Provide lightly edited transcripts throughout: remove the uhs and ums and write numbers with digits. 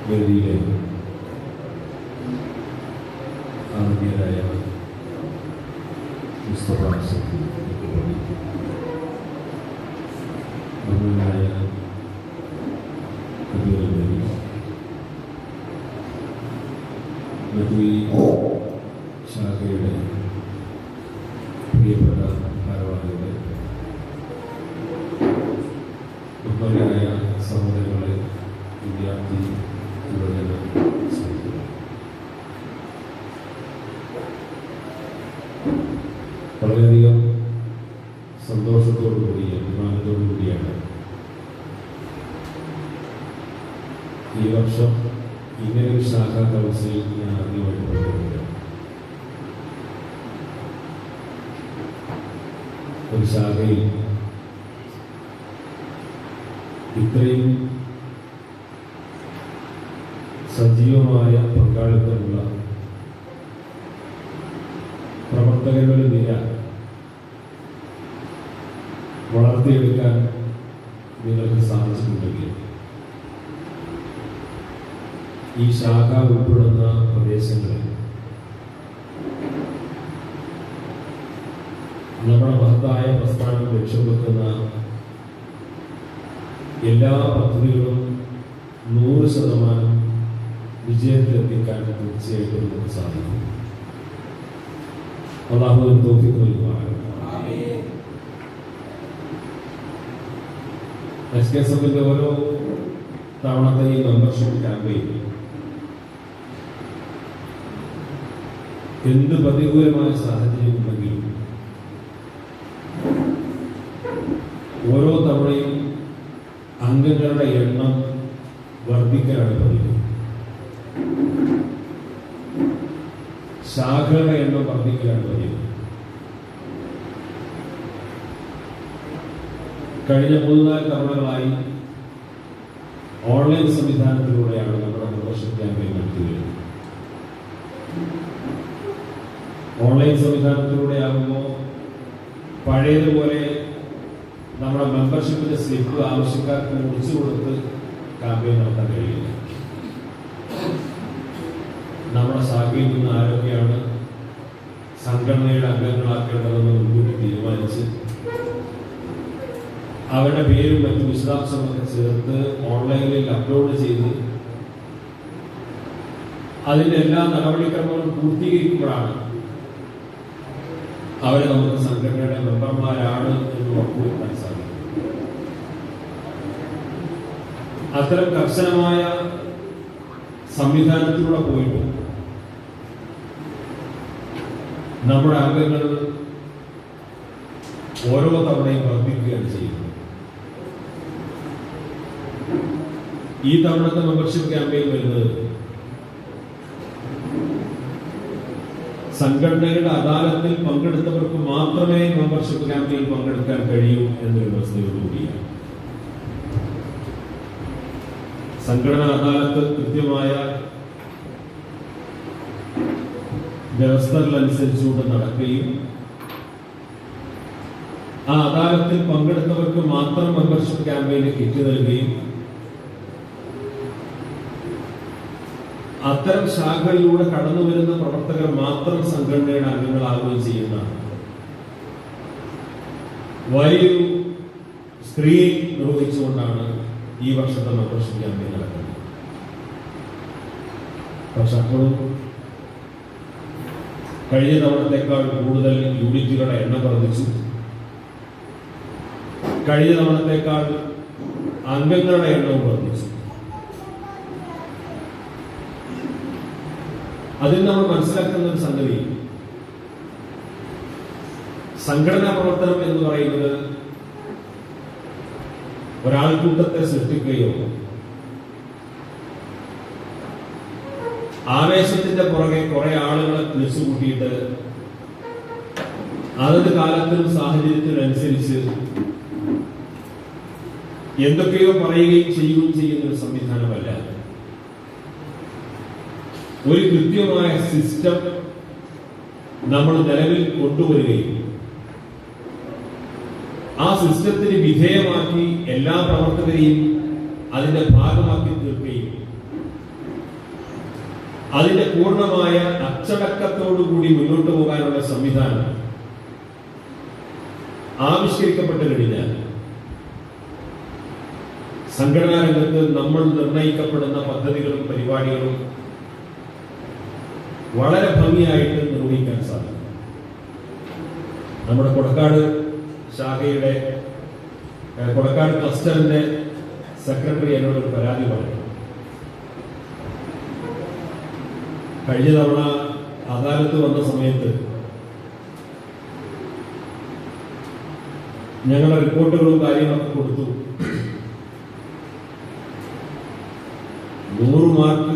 വേദിയിലെ ആത്മീയരായ ബഹുമാനായ മറ്റു ഈ ശാഖയുടെ പ്രിയപ്പെട്ട ഭാരവാഹികളെ, ബഹുമാനായ സഹോദരങ്ങളെ, വിദ്യാർത്ഥി യുവജന സുഹൃത്തുക്കളെ, വളരെയധികം സന്തോഷത്തോടുകൂടി അഭിമാനത്തോടുകൂടിയാണ് ഈ വർഷം ഇങ്ങനെ ഒരു ശാഖാ കൗൺസിൽ ഞാൻ ആദ്യമായിട്ട് പങ്കെടുക്കുക. ഒരു ശാഖയിൽ ഇത്രയും സജീവമായ പങ്കാളിത്തമുള്ള പ്രവർത്തകരുടെ നിര വളർത്തിയെടുക്കാൻ നിങ്ങൾക്ക് സാധിച്ചിട്ടുണ്ടെങ്കിൽ ഈ ശാഖ ഉൾപ്പെടുന്ന പ്രദേശങ്ങളിൽ നമ്മുടെ മഹത്തായ പ്രസ്ഥാനം ലക്ഷ്യം വെക്കുന്ന എല്ലാ പദ്ധതികളും 100% വിജയത്തിലെത്തിക്കാൻ തീർച്ചയായിട്ടും നമുക്ക് സാധിക്കും. അല്ലാഹു തൗഫീഖ് നൽകുമാറാകട്ടെ. എസ്കെഎസ്എഫിന്റെ ഓരോ തവണത്തെ ഈ മെമ്പർഷിപ്പ് ക്യാമ്പയിൻ എന്ത് പ്രതികൂലമായ സാഹചര്യം ഉണ്ടെങ്കിലും ഓരോ തവണയും അംഗങ്ങളുടെ എണ്ണം വർദ്ധിക്കാനാണ് പതിവ്. ശാഖകളുടെ എണ്ണം വർദ്ധിക്കാനാണ് പതിവ്. കഴിഞ്ഞ 3-4 തവണകളായി ഓൺലൈൻ സംവിധാനത്തിലൂടെയാണ് നമ്മുടെ മെമ്പർഷിപ്പ് ക്യാമ്പയിൻ നടത്തിയത്. ഓൺലൈൻ സംവിധാനത്തിലൂടെയാകുമ്പോൾ പഴയതുപോലെ നമ്മുടെ മെമ്പർഷിപ്പിന്റെ സ്ലിപ്പ് ആവശ്യക്കാർക്ക് മുറിച്ചു കൊടുത്ത് ക്യാമ്പയിൻ നടത്താൻ കഴിയില്ല. നമ്മുടെ ശാഖയിൽ നിന്ന് ആരൊക്കെയാണ് സംഘടനയുടെ അംഗങ്ങളാക്കേണ്ടതെന്ന് മുൻകൂട്ടി തീരുമാനിച്ച് അവരുടെ പേരും മറ്റു വിശദാംശങ്ങളൊക്കെ ചേർത്ത് ഓൺലൈനിൽ അപ്ലോഡ് ചെയ്ത് അതിന്റെ എല്ലാ നടപടിക്രമങ്ങളും പൂർത്തീകരിക്കുമ്പോഴാണ് അവരെ നമുക്ക് സംഘടനയുടെ മെമ്പർമാരാണ് എന്ന് ഉറപ്പുവരുത്താൻ സാധിക്കും. അത്തരം കർശനമായ സംവിധാനത്തിലൂടെ പോയിട്ട് നമ്മുടെ അംഗങ്ങൾ ഓരോ തവണയും വർദ്ധിക്കുകയാണ് ചെയ്യുന്നത്. ഈ തവണത്തെ മെമ്പർഷിപ്പ് ക്യാമ്പയിൻ വരുന്നത് സംഘടനയുടെ അദാലത്തിൽ പങ്കെടുത്തവർക്ക് മാത്രമേ മെമ്പർഷിപ്പ് ക്യാമ്പയിൻ പങ്കെടുക്കാൻ കഴിയൂ എന്നൊരു വ്യവസ്ഥയോടുകൂടിയാണ്. സംഘടനാ അദാലത്ത് കൃത്യമായ വ്യവസ്ഥകളനുസരിച്ചുകൊണ്ട് നടക്കുകയും ആ അദാലത്തിൽ പങ്കെടുത്തവർക്ക് മാത്രം മെമ്പർഷിപ്പ് ക്യാമ്പയിന് കിറ്റ് നൽകുകയും അത്തരം ശാഖകളിലൂടെ കടന്നു വരുന്ന പ്രവർത്തകർ മാത്രം സംഘടനയുടെ അംഗങ്ങളാകുകയും ചെയ്യുന്ന വലിയൊരു സ്ക്രീൻ നിർവഹിച്ചുകൊണ്ടാണ് ഈ വർഷത്തെ മെമ്പർഷിപ്പ് ക്യാമ്പയിൻ നടക്കുന്നത്. പക്ഷെ അപ്പോഴും കഴിഞ്ഞ തവണത്തേക്കാൾ കൂടുതൽ യൂണിറ്റുകളുടെ എണ്ണം വർദ്ധിച്ചു. കഴിഞ്ഞ തവണത്തേക്കാൾ അംഗങ്ങളുടെ എണ്ണവും വർദ്ധിച്ചു. അതിൽ നമ്മൾ മനസ്സിലാക്കുന്ന ഒരു സംഗതി, സംഘടനാ പ്രവർത്തനം എന്ന് പറയുന്നത് ഒരാൾക്കൂട്ടത്തെ സൃഷ്ടിക്കുകയോ ആവേശത്തിന്റെ പുറകെ കുറെ ആളുകളെ വിളിച്ചു കൂട്ടിയിട്ട് അതത് കാലത്തിനും സാഹചര്യത്തിനനുസരിച്ച് എന്തൊക്കെയോ പറയുകയും ചെയ്യുകയും ചെയ്യുന്ന ഒരു സംവിധാനമല്ല. ഒരു കൃത്യമായ സിസ്റ്റം നമ്മൾ നിലവിൽ കൊണ്ടുവരികയും ആ സിസ്റ്റത്തിന് വിധേയമാക്കി എല്ലാ പ്രവർത്തകരെയും അതിന്റെ ഭാഗമാക്കി തീർക്കുകയും അതിന്റെ പൂർണ്ണമായ അച്ചടക്കത്തോടുകൂടി മുന്നോട്ട് പോകാനുള്ള സംവിധാനം ആവിഷ്കരിക്കപ്പെട്ട് കഴിഞ്ഞാൽ സംഘടനാ രംഗത്ത് നമ്മൾ നിർണയിക്കപ്പെടുന്ന പദ്ധതികളും പരിപാടികളും വളരെ ഭംഗിയായിട്ട് നിർവഹിക്കാൻ സാധിക്കും. നമ്മുടെ കൊടക്കാട് ശാഖയുടെ കൊടക്കാട് ക്ലസ്റ്ററിന്റെ സെക്രട്ടറി എന്നോട് ഒരു പരാതി പറഞ്ഞു. കഴിഞ്ഞ തവണ അദാലത്ത് വന്ന സമയത്ത് ഞങ്ങളുടെ റിപ്പോർട്ടുകളും കാര്യങ്ങളൊക്കെ കൊടുത്തു. 100 മാർക്ക്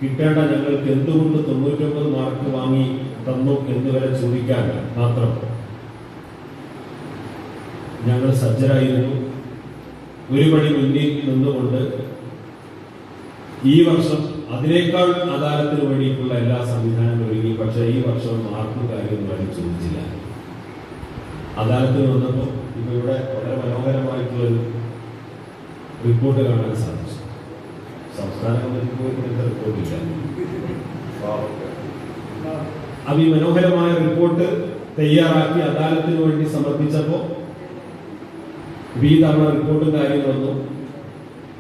കിട്ടേണ്ട ഞങ്ങൾക്ക് എന്തുകൊണ്ട് 99 മാർക്ക് വാങ്ങി തന്നു എന്ന് വരെ ചോദിക്കാൻ മാത്രം ഞങ്ങൾ സജ്ജരായിരുന്നു. ഒരു പടി മുന്നിൽ നിന്നുകൊണ്ട് ഈ വർഷം അതിനേക്കാൾ അദാലത്തിന് വേണ്ടിയിട്ടുള്ള എല്ലാ സംവിധാനങ്ങളും ഒരുങ്ങി. പക്ഷേ ഈ വർഷം മാർക്ക് കാര്യമൊന്നും ആരും ചോദിച്ചില്ല. അദാലത്തിന് വന്നപ്പോൾ ഇപ്പൊ ഇവിടെ വളരെ മനോഹരമായിട്ടുള്ളൊരു റിപ്പോർട്ട് കാണാൻ സാധിച്ചു. സംസ്ഥാന കമ്മിറ്റിക്ക് പോയി റിപ്പോർട്ടില്ല. അത് ഈ മനോഹരമായ റിപ്പോർട്ട് തയ്യാറാക്കി അദാലത്തിന് വേണ്ടി സമർപ്പിച്ചപ്പോ ഈ തവണ റിപ്പോർട്ടും കാര്യം വന്നു.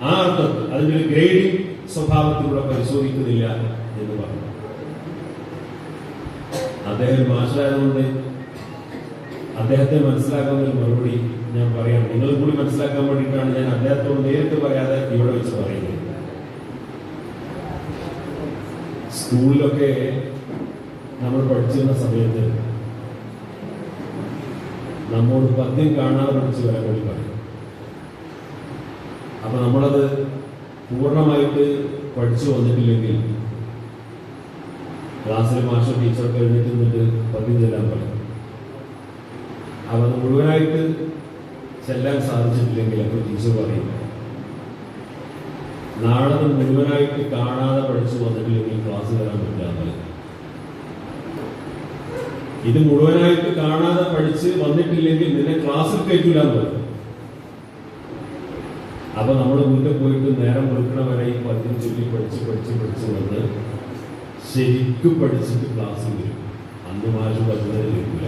ആ അർത്ഥത്തിൽ അതിന്റെ ഒരു ഗ്രേഡിംഗ് സ്വഭാവത്തിലൂടെ പരിശോധിക്കുന്നില്ല എന്ന് പറഞ്ഞു. അദ്ദേഹം മാഷായതുകൊണ്ട് അദ്ദേഹത്തെ മനസ്സിലാക്കുന്ന ഒരു മറുപടി ഞാൻ പറയാം. നിങ്ങൾ കൂടി മനസ്സിലാക്കാൻ വേണ്ടിയിട്ടാണ് ഞാൻ അദ്ദേഹത്തോട് നേരിട്ട് പറയാതെ ഇവിടെ വെച്ച് പറയുന്നത്. സ്കൂളിലൊക്കെ നമ്മൾ പഠിച്ചിരുന്ന സമയത്ത് നമ്മോട് പദ്യം കാണാതെ പഠിച്ചു വരാൻ വേണ്ടി പറയും. അപ്പൊ നമ്മളത് പൂർണ്ണമായിട്ട് പഠിച്ചു വന്നിട്ടില്ലെങ്കിൽ ക്ലാസ്സിൽ മാസ്റ്റർ ടീച്ചറൊക്കെ എഴുന്നേറ്റ് നിന്നിട്ട് പദ്യം ചെല്ലാൻ പറയും. അപ്പൊ അത് മുഴുവനായിട്ട് ചെല്ലാൻ സാധിച്ചിട്ടില്ലെങ്കിൽ അപ്പോൾ ടീച്ചർ പറയും, നാളെ മുഴുവനായിട്ട് കാണാതെ പഠിച്ചു വന്നിട്ടില്ലെങ്കിൽ ക്ലാസ് വരാൻ പറ്റില്ല. ഇത് മുഴുവനായിട്ട് കാണാതെ പഠിച്ച് വന്നിട്ടില്ലെങ്കിൽ നിന്നെ ക്ലാസ്സിൽ കയറ്റില്ലാൻ പറയും. അപ്പൊ നമ്മൾ വീട്ടിൽ പോയിട്ട് നേരം വെളുക്കണവരെ ഈ പദ്യം ചൊല്ലി പഠിച്ച് വന്ന് ശരിക്കും പഠിച്ചിട്ട് ക്ലാസ്സിൽ വരും. അന്ന് മാഷ് പദ്യം ജയിക്കില്ല,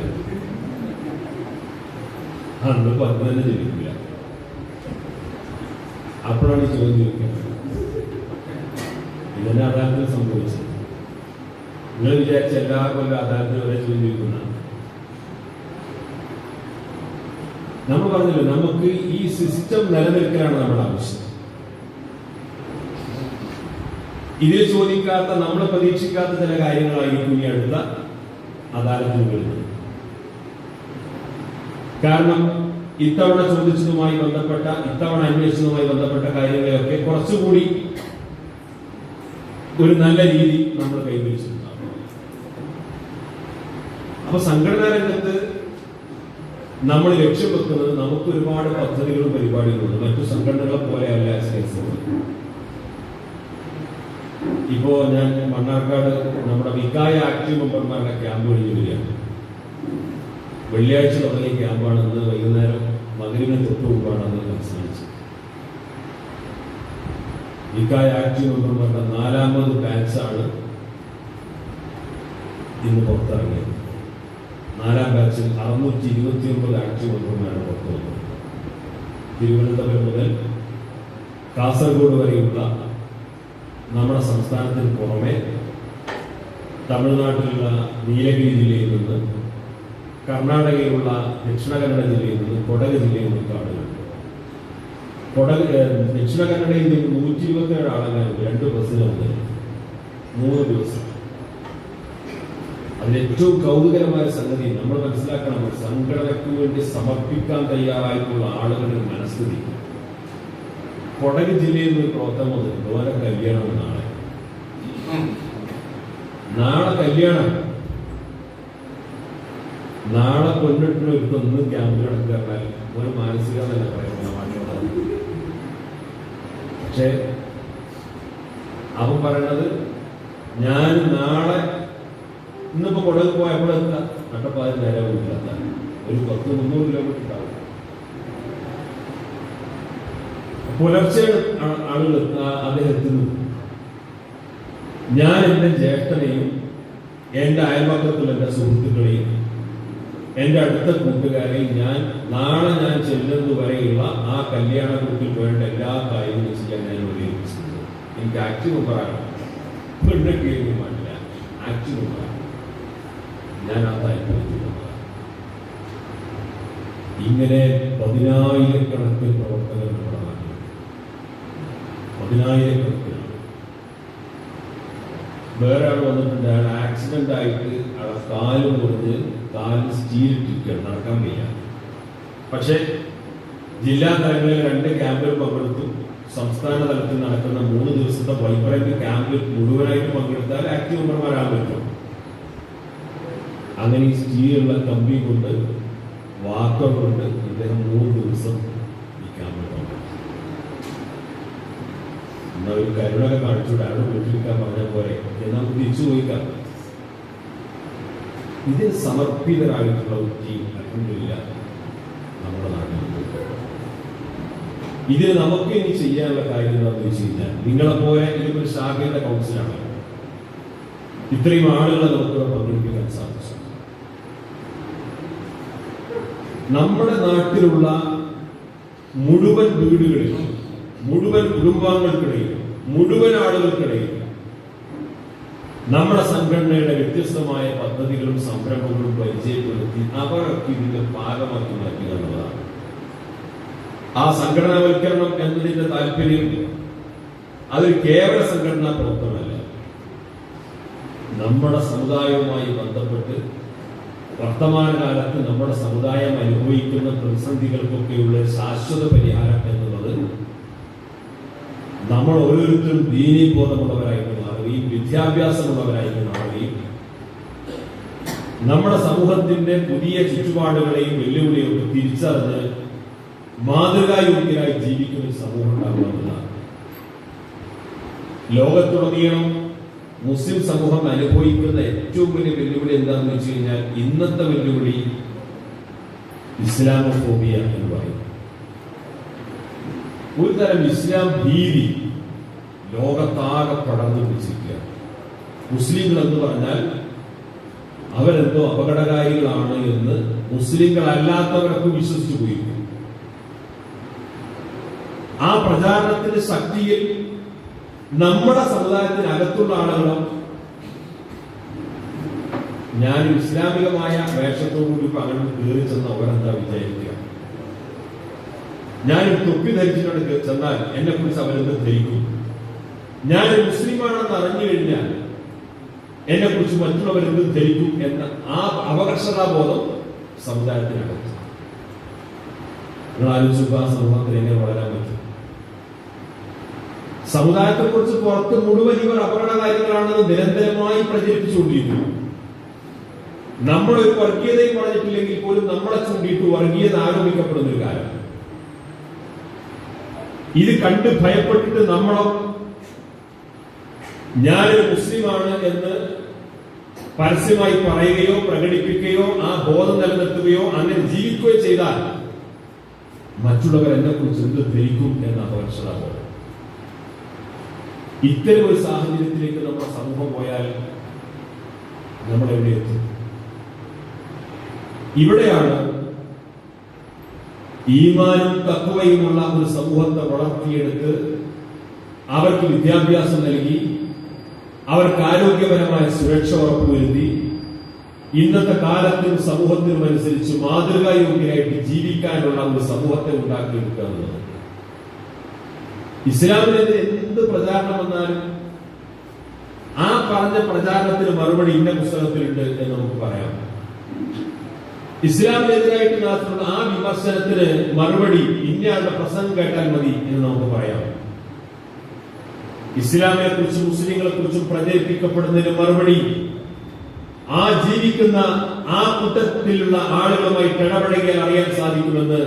അന്ന് പദ്യം ജയിക്കില്ല. അപ്പോഴാണ് ഈ ചോദ്യം ചോദിക്കുന്നത്. ഇതന്നെ അദാലത്തിൽ സംഭവിച്ചത്. നിങ്ങൾ വിചാരിച്ച എല്ലാ കൊല്ലം അദാലത്തിൽ വരെ ചോദ്യം ചോദിക്കുന്ന നമ്മൾ പറഞ്ഞില്ല, നമുക്ക് ഈ സിസ്റ്റം നിലനിൽക്കലാണ് നമ്മുടെ ആവശ്യം. ഇതിൽ ചോദിക്കാത്ത, നമ്മൾ പ്രതീക്ഷിക്കാത്ത ചില കാര്യങ്ങളായിരിക്കും ഈ അടുത്ത അദാലത്തിൽ വരുന്നത്. കാരണം ഇത്തവണ ചോദിച്ചതുമായി ബന്ധപ്പെട്ട, ഇത്തവണ അന്വേഷിച്ചതുമായി ബന്ധപ്പെട്ട കാര്യങ്ങളെയൊക്കെ കുറച്ചുകൂടി ഒരു നല്ല രീതി നമ്മൾ കൈവരിച്ചിട്ടുണ്ടാകും. അപ്പൊ സംഘടനാ രംഗത്ത് നമ്മൾ ലക്ഷ്യം വെക്കുന്നത് നമുക്ക് ഒരുപാട് പദ്ധതികളും പരിപാടികളുണ്ട്. മറ്റു സംഘടനകളെ പോലെയല്ല എസ്. ഇപ്പോ ഞാൻ മണ്ണാർക്കാട് നമ്മുടെ വികായ ആക്റ്റീവ് മെമ്പർമാരുടെ ക്യാമ്പ് കഴിഞ്ഞ് വരികയാണ്. വെള്ളിയാഴ്ച തുടങ്ങിയ ക്യാമ്പാണ്. ഇന്ന് വൈകുന്നേരം മകരിന് തൊട്ട് മുമ്പാണ് അത് അവസാനിച്ചത്. വികായ ആക്റ്റീവ് മെമ്പർമാരുടെ 4ാമത് ബാച്ചാണ് ഇന്ന് പുറത്തിറങ്ങിയത്. 4ാം ബാച്ചിൽ 629 ആക്റ്റീവ് മെമ്പർമാരാണ് പുറത്തു വന്നത്. തിരുവനന്തപുരം മുതൽ കാസർഗോഡ് വരെയുള്ള നമ്മുടെ സംസ്ഥാനത്തിന് പുറമെ തമിഴ്നാട്ടിലുള്ള നീലഗിരി ജില്ലയിൽ നിന്ന്, കർണാടകയിലുള്ള ദക്ഷിണ കന്നഡ ജില്ലയിൽ നിന്ന്, കൊടക് ജില്ലയിൽ നിന്നൊക്കെ ആളുകളുണ്ട്. ദക്ഷിണ കന്നഡയിൽ നിന്ന് 127 ആളുകളുണ്ട്. 2 ബസ്സിൽ വന്നത് 3 ദിവസം. അതിലേറ്റവും കൗതുകരമായ സംഗതി നമ്മൾ മനസ്സിലാക്കണം, സംഘടനയ്ക്ക് വേണ്ടി സമർപ്പിക്കാൻ തയ്യാറായിട്ടുള്ള ആളുകളുടെ മനസ്ഥിതി. കൊടക് ജില്ലയിൽ നിന്ന് പ്രവർത്തനം വന്നത് ഇതുപോലെ കല്യാണം. നാളെ കല്യാണം. നാളെ കൊണ്ടിട്ട് ഒന്നും ക്യാമ്പിൽ കിടക്കാൻ ഒരു മാനസിക നില പറയുന്നത്. പക്ഷെ അവൻ പറയണത് ഞാൻ നാളെ ഇന്നിപ്പോ കൊടക് പോയപ്പോഴെത്താ നട്ടപ്പാതി നേരെ വീട്ടിലെത്താൻ ഒരു 100-300 കിലോമീറ്റർ ഉണ്ടാവും. പുലർച്ചെ ആളുകൾ അദ്ദേഹം എത്തുന്നു. ഞാൻ എന്റെ ജ്യേഷ്ഠനെയും എന്റെ അയൽപക്കത്തുള്ള എന്റെ സുഹൃത്തുക്കളെയും എന്റെ അടുത്ത കൂട്ടുകാരെയും നാളെ ഞാൻ ചെല്ലുന്നത് വരെയുള്ള ആ കല്യാണ ഗ്രൂപ്പിൽ വേണ്ട എല്ലാ കാര്യങ്ങളും ചെയ്യാൻ ഞാൻ ഉപയോഗിച്ചിട്ടുണ്ട്. എനിക്ക് ആക്റ്റീവ് പറയാം, പെണ്ണൊക്കെയൊന്നും പാടില്ല, ആക്റ്റീവ് പറയാം. ഞാൻ ആ താല്പര്യത്തിൽ ഇങ്ങനെ 10,000-കണക്കിന് പ്രവർത്തകർ നമ്മുടെ നാട്ടിൽ 10,000-കണക്കിന്. വേറെ ആൾ വന്നിട്ടുണ്ട്, അയാൾ ആക്സിഡന്റ് ആയിട്ട് അയാളെ കാല് മുറിഞ്ഞ് കാലിൽ സ്റ്റീലിട്ടിരിക്കുകയാണ്, നടക്കാൻ വയ്യ. പക്ഷെ ജില്ലാ തലങ്ങളിൽ 2 ക്യാമ്പിൽ പങ്കെടുത്തു. സംസ്ഥാന തലത്തിൽ നടക്കുന്ന 3 ദിവസത്തെ വൈബ്രന്റ് ക്യാമ്പിൽ മുഴുവനായിട്ട് പങ്കെടുത്താൽ ആക്റ്റീവ് മെമ്പർമാരാൻ പറ്റും. അങ്ങനെ ഈ സ്റ്റീലുള്ള കമ്പി കൊണ്ട് വാക്കർ കൊണ്ട് ഇദ്ദേഹം 3 ദിവസം ഈ ക്യാമ്പിൽ പങ്കെടുത്തു. എന്നാൽ ഒരു കരുണൊക്കെ കാണിച്ചുവിടാണ് വീട്ടിലിരിക്കാൻ പറഞ്ഞ പോലെ നമുക്ക് തിരിച്ചു പോയിക്കാം. ഇതിൽ സമർപ്പിതരായിട്ടുള്ള ഒരു ടീം അൽഹംദുലില്ല നമ്മുടെ നാട്ടിൽ. ഇതിൽ നമുക്ക് ഇനി ചെയ്യാനുള്ള കാര്യം എന്താണെന്ന് വെച്ച് കഴിഞ്ഞാൽ, നിങ്ങളെപ്പോലെ ഇതൊരു ശാഖയുടെ കൗൺസിലാണ്. ഇത്രയും ആളുകളെ നമുക്ക് പങ്കെടുപ്പിക്കാൻ സാധിച്ചു. നമ്മുടെ നാട്ടിലുള്ള മുഴുവൻ വീടുകളിലും മുഴുവൻ കുടുംബാംഗങ്ങൾക്കിടയിൽ മുഴുവൻ ആളുകൾക്കിടയിൽ നമ്മുടെ സംഘടനയുടെ വ്യത്യസ്തമായ പദ്ധതികളും സംരംഭങ്ങളും പരിചയപ്പെടുത്തി അവർക്ക് ഇതിന്റെ ഭാഗമാക്കി മാറ്റുക എന്നുള്ളതാണ്. ആ സംഘടനാവൽക്കരണം എന്നതിന്റെ താല്പര്യം അതൊരു കേവല സംഘടനാ പ്രവർത്തനമല്ല. നമ്മുടെ സമുദായവുമായി ബന്ധപ്പെട്ട് വർത്തമാനകാലത്ത് നമ്മുടെ സമുദായം അനുഭവിക്കുന്ന പ്രതിസന്ധികൾക്കൊക്കെയുള്ള ശാശ്വത പരിഹാരം എന്നുള്ളത് നമ്മൾ ഓരോരുത്തരും ദീനീബോധമുള്ളവരായിട്ട് മാറുകയും വിദ്യാഭ്യാസമുള്ളവരായിട്ട് മാറുകയും നമ്മുടെ സമൂഹത്തിന്റെ പുതിയ ചുറ്റുപാടുകളെയും വെല്ലുവിളിയൊക്കെ തിരിച്ചറിഞ്ഞ് മാതൃകായോഗ്യരായി ജീവിക്കുന്ന ഒരു സമൂഹം ഉണ്ടാകുന്നതാണ്. ലോകത്തുടനീളം മുസ്ലിം സമൂഹം അനുഭവിക്കുന്ന ഏറ്റവും വലിയ വെല്ലുവിളി എന്താണെന്ന് വെച്ച് കഴിഞ്ഞാൽ, ഇന്നത്തെ വെല്ലുവിളി ഇസ്ലാമോഫോബിയ എന്ന് പറയും. ഒരു തരം ഇസ്ലാം ഭീതി ലോകത്താകെ പടർന്നു പിടിച്ചിരിക്കുക. മുസ്ലിങ്ങൾ എന്ന് പറഞ്ഞാൽ അവരെന്തോ അപകടകാരികളാണ് എന്ന് മുസ്ലിങ്ങളല്ലാത്തവരൊക്കെ വിശ്വസിച്ചു പോയിരിക്കും. ആ പ്രചാരണത്തിന്റെ ശക്തിയിൽ നമ്മുടെ സമുദായത്തിനകത്തുള്ള ആളുകളും ഞാൻ ഇസ്ലാമികമായ വേഷത്തോടുകൂടി അങ്ങനെ കയറി ചെന്ന അവരെന്താ വിചാരിക്കുക, ഞാനൊരു തൊപ്പി ധരിച്ചിട്ടുണ്ട് ചെന്നാൽ എന്നെ കുറിച്ച് അവരെന്ത് ധരിക്കും, ഞാനൊരു മുസ്ലിമാണെന്ന് അറിഞ്ഞു കഴിഞ്ഞാൽ എന്നെ കുറിച്ച് മറ്റുള്ളവരെന്ത് ധരിക്കും എന്ന ആ അപകർഷതാബോധം സമുദായത്തിനകത്ത്. നിങ്ങൾ ആലോചിച്ചു ആ സമൂഹത്തിൽ എങ്ങനെ വളരാൻ പറ്റും? സമുദായത്തെ കുറിച്ച് പുറത്ത് മുഴുവൻ ഇവർ അപകടകാരികളാണെന്ന് നിരന്തരമായി പ്രചരിപ്പിച്ചുകൊണ്ടിരിക്കുന്നു. നമ്മളൊരു വർഗീയതയും പറഞ്ഞിട്ടില്ലെങ്കിൽ പോലും നമ്മളെ ചൂണ്ടിയിട്ട് വർഗീയത ആരോപിക്കപ്പെടുന്ന ഒരു കാലം. ഇത് കണ്ട് ഭയപ്പെട്ടിട്ട് നമ്മളോ ഞാനൊരു മുസ്ലിമാണ് എന്ന് പരസ്യമായി പറയുകയോ പ്രകടിപ്പിക്കുകയോ ആ ബോധം നിലനിർത്തുകയോ അങ്ങനെ ജീവിക്കുകയോ ചെയ്താൽ മറ്റുള്ളവർ എന്നെ കുറിച്ച് എന്ത് ധരിക്കും എന്ന അപകർഷതാബോധം. ഇത്തരം ഒരു സാഹചര്യത്തിലേക്ക് നമ്മുടെ സമൂഹം പോയാൽ നമ്മൾ എവിടെ എത്തും? ഇവിടെയാണ് ഈമാനും തഖ്വയുമുള്ള ഒരു സമൂഹത്തെ വളർത്തിയെടുത്ത് അവർക്ക് വിദ്യാഭ്യാസം നൽകി അവർക്ക് ആരോഗ്യപരമായ സുരക്ഷ ഉറപ്പുവരുത്തി ഇന്നത്തെ കാലത്തിനും സമൂഹത്തിനും അനുസരിച്ച് മാതൃകായോഗ്യരായിട്ട് ജീവിക്കാനുള്ള ഒരു സമൂഹത്തെ ഉണ്ടാക്കിയെടുക്കുക എന്നുള്ളത്. ഇസ്ലാമിനെതിരെ എന്ത് പ്രചാരണം വന്നാലും ആ പറഞ്ഞ പ്രചാരണത്തിന് മറുപടി ഇന്ന പുസ്തകത്തിലുണ്ട് എന്ന് നമുക്ക് പറയാം. ഇസ്ലാമിനെതിരായിട്ട് നടത്തുന്ന ആ വിമർശനത്തിന് മറുപടി ഇന്നയാളുടെ പ്രസംഗം കേട്ടാൽ മതി എന്ന് നമുക്ക് പറയാം. ഇസ്ലാമിനെ കുറിച്ചും മുസ്ലിങ്ങളെ കുറിച്ചും പ്രചരിപ്പിക്കപ്പെടുന്നതിന് മറുപടി ആ ജീവിക്കുന്ന ആ കൂട്ടത്തിലുള്ള ആളുകളുമായി ഇടപഴകിയാൽ അറിയാൻ സാധിക്കുമെന്ന്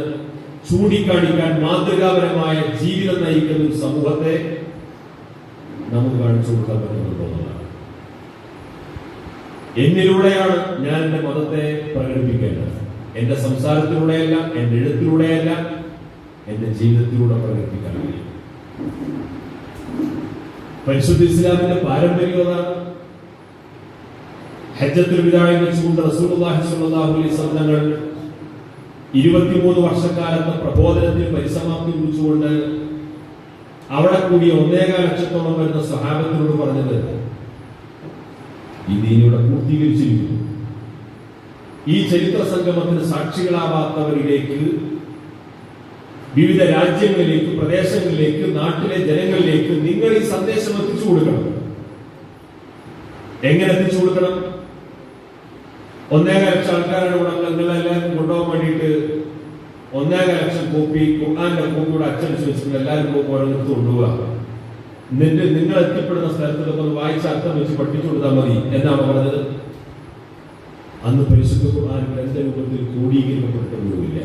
ചൂണ്ടിക്കാണിക്കാൻ മാതൃകാപരമായ ജീവിതം നയിക്കുന്ന ഒരു സമൂഹത്തെ നമുക്ക് കാണിച്ചു കൊടുക്കാൻ പറ്റുന്നുള്ളതാണ്. എന്നിലൂടെയാണ് ഞാൻ എന്റെ മതത്തെ പ്രകടിപ്പിക്കേണ്ടത്. എന്റെ സംസാരത്തിലൂടെയല്ല, എന്റെ എഴുത്തിലൂടെയല്ല, എന്റെ ജീവിതത്തിലൂടെ പ്രകടിപ്പിക്കാൻ കഴിയും. പരിശുദ്ധ ഇസ്ലാമിന്റെ പാരമ്പര്യം അതാണ്. ഹജ്ജത്തുൽ വിദാഇൽ വെച്ചുകൊണ്ട് റസൂലുള്ളാഹി സ്വല്ലല്ലാഹു അലൈഹി വസല്ലം തങ്ങൾ 23 വർഷക്കാലത്തെ പ്രബോധനത്തിൽ പരിസമാപ്തി കുറിച്ചുകൊണ്ട് അവിടെ കൂടിയ 1.25 ലക്ഷത്തോളം വരുന്ന സ്വഹാബത്തിനോട് പറഞ്ഞത്, ഈ ദീനിവിടെ പൂർത്തീകരിച്ചിരിക്കുന്നു. ഈ ചരിത്ര സംഗമത്തിന് സാക്ഷികളാവാത്തവരിലേക്ക്, വിവിധ രാജ്യങ്ങളിലേക്ക്, പ്രദേശങ്ങളിലേക്ക്, നാട്ടിലെ ജനങ്ങളിലേക്ക് നിങ്ങൾ ഈ സന്ദേശം എത്തിച്ചു കൊടുക്കണം. എങ്ങനെ എത്തിച്ചു കൊടുക്കണം? 1.25 ലക്ഷം ആൾക്കാരുടെ കൂടെ നിങ്ങളെല്ലാവരും കൊണ്ടുപോകാൻ വേണ്ടിയിട്ട് 1.25 ലക്ഷം കോപ്പി ഖുർആന്റെ കോപ്പിയുടെ അച്ചടിച്ച് വെച്ചിട്ട് എല്ലാവരും ഓരോരുത്തർ കൊണ്ടുപോകാം. എന്നിട്ട് നിങ്ങൾ എത്തിപ്പെടുന്ന സ്ഥലത്തൊക്കെ ഒന്ന് വായിച്ച അർത്ഥം വെച്ച് പഠിപ്പിച്ചു കൊടുത്താൽ മതി എന്നാണ് പറഞ്ഞത്. അന്ന് പരിശുദ്ധ ഖുർആൻ ഗ്രന്ഥരൂപത്തിൽ ക്രോഡീകരിക്കപ്പെട്ടിട്ടുമില്ല.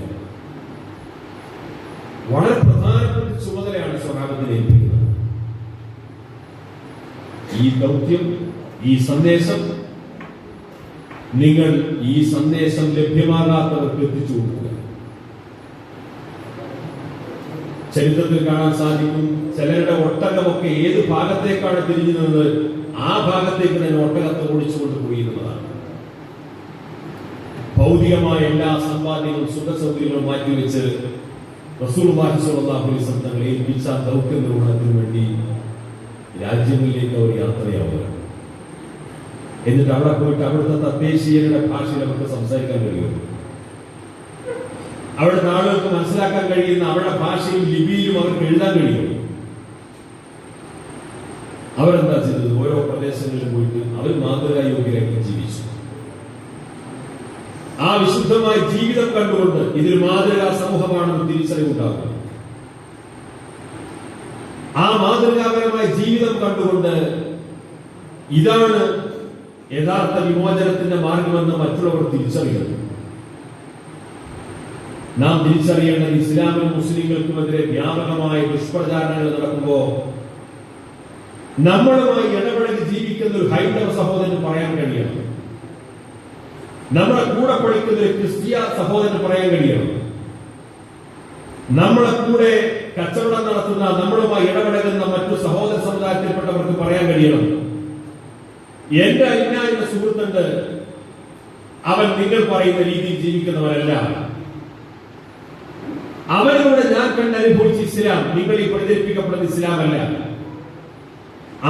വളരെ പ്രധാനപ്പെട്ട ചുമതലയാണ് സ്വഹാബത്തിനെ ഏൽപ്പിക്കുന്നത്. ഈ ദൗത്യം, ഈ സന്ദേശം നിങ്ങൾ ഈ സന്ദേശം ലഭ്യമാകാത്തവർക്ക് എത്തിച്ചു കൊടുക്കുക. ചരിത്രത്തിൽ കാണാൻ സാധിക്കും, ചിലരുടെ ഒട്ടകമൊക്കെ ഏത് ഭാഗത്തേക്കാണ് തിരിഞ്ഞു നിന്നത് ആ ഭാഗത്തേക്ക് തന്നെ ഒട്ടകത്തെ ഓടിച്ചുകൊണ്ട് പോയി എന്നതാണ്. ഭൗതികമായ എല്ലാ സമ്പാദ്യങ്ങളും സുഖസൗകര്യങ്ങളും മാറ്റിവെച്ച് റസൂലുള്ളാഹി സ്വല്ലല്ലാഹു അലൈഹി വസല്ലം തങ്ങളെ ഏൽപ്പിച്ച ദൗത്യ നിർവഹണത്തിന് വേണ്ടി രാജ്യങ്ങളിലേക്ക് അവർ യാത്രയാവുക. എന്നിട്ട് അവിടെ പോയിട്ട് അവിടുത്തെ തദ്ദേശീയരുടെ ഭാഷയിൽ അവർക്ക് സംസാരിക്കാൻ കഴിയുമോ? അവിടുത്തെ ആളുകൾക്ക് മനസ്സിലാക്കാൻ കഴിയുന്ന അവരുടെ ഭാഷയും ലിപിയിലും അവർക്ക് എഴുതാൻ കഴിയും. അവരെന്താ ചെയ്തത്? ഓരോ പ്രദേശങ്ങളിലും പോയിട്ട് അവർ മാതൃകായോഗ്യരാക്കി ജീവിച്ചു. ആ വിശുദ്ധമായ ജീവിതം കണ്ടുകൊണ്ട് ഇതിൽ മാതൃകാ സമൂഹമാണെന്ന് തിരിച്ചറിവുണ്ടാകും. ആ മാതൃകാപരമായ ജീവിതം കണ്ടുകൊണ്ട് ഇതാണ് യഥാർത്ഥ വിമോചനത്തിന്റെ മാർഗമെന്ന് മറ്റുള്ളവർ തിരിച്ചറിയുന്നു. നാം തിരിച്ചറിയേണ്ടത് ഇസ്ലാമിനും മുസ്ലിങ്ങൾക്കുമെതിരെ വ്യാപകമായ ദുഷ്പ്രചാരണങ്ങൾ നടക്കുമ്പോൾ നമ്മളുമായി ഇടപെടൽ ജീവിക്കുന്ന ഒരു ഹൈന്ദവ സഹോദരന് പറയാൻ കഴിയണം. നമ്മളെ കൂടെ പഠിക്കുന്ന ഒരു ക്രിസ്തീയ സഹോദരന് പറയാൻ കഴിയണം. നമ്മളെ കൂടെ കച്ചവടം നടത്തുന്ന, നമ്മളുമായി ഇടപെടുന്ന മറ്റു സഹോദര സമുദായത്തിൽപ്പെട്ടവർക്ക് പറയാൻ കഴിയണം, എന്റെ അന്യായ സുഹൃത്തുണ്ട്, അവൻ നിങ്ങൾ പറയുന്ന രീതിയിൽ ജീവിക്കുന്നവരല്ല. അവരിലൂടെ ഞാൻ കണ്ടനുഭവിച്ച ഇസ്ലാം നിങ്ങൾ ഈ പ്രചരിപ്പിക്കപ്പെടുന്ന ഇസ്ലാമല്ല.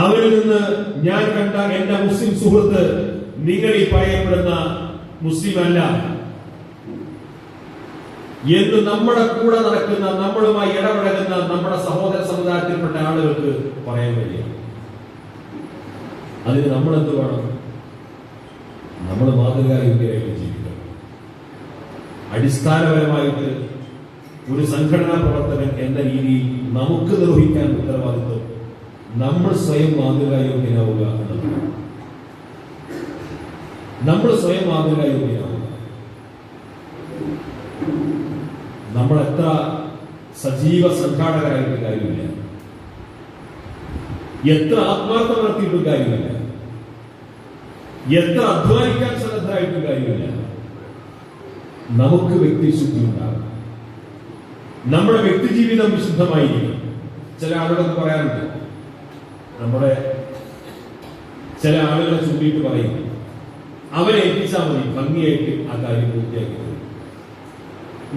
അവരിൽ നിന്ന് ഞാൻ കണ്ട എന്റെ മുസ്ലിം സുഹൃത്ത് നിങ്ങൾ ഈ പറയപ്പെടുന്ന മുസ്ലിം അല്ല എന്ന് നമ്മുടെ കൂടെ നടക്കുന്ന, നമ്മളുമായി ഇടപെടുന്ന നമ്മുടെ സഹോദര സമുദായത്തിൽപ്പെട്ട ആളുകൾക്ക് പറയാൻ കഴിയും. അതിന് നമ്മൾ എന്ത് വേണം? നമ്മൾ മാതൃകായോഗ്യരായിട്ട് ജീവിക്കണം. അടിസ്ഥാനപരമായിട്ട് ഒരു സംഘടനാ പ്രവർത്തകൻ എന്ന രീതിയിൽ നമുക്ക് നിർവഹിക്കാൻ ഉത്തരവാദിത്വം നമ്മൾ സ്വയം മാതൃകായോഗ്യനാവുക എന്നതാണ്. നമ്മൾ സ്വയം മാതൃകായോഗ്യനാവുക. നമ്മൾ എത്ര സജീവ സംഘാടകരായിട്ട് കാര്യമില്ല, എത്ര ആത്മാർത്ഥം നടത്തിയിട്ടും കാര്യമില്ല, എത്ര അധ്വാനിക്കാൻ ശ്രദ്ധരായിട്ടും കാര്യമില്ല. നമുക്ക് വ്യക്തിശുദ്ധി ഉണ്ടാകും. നമ്മുടെ വ്യക്തിജീവിതം വിശുദ്ധമായിരിക്കും. ചില ആളുകളൊക്കെ പറയാറുണ്ട്, നമ്മുടെ ചില ആളുകളെ ചൂണ്ടിയിട്ട് പറയും, അവനെ ഏൽപ്പിച്ചാൽ മതി, ഭംഗിയായിട്ട് ആ കാര്യം പൂർത്തിയാക്കി തരും.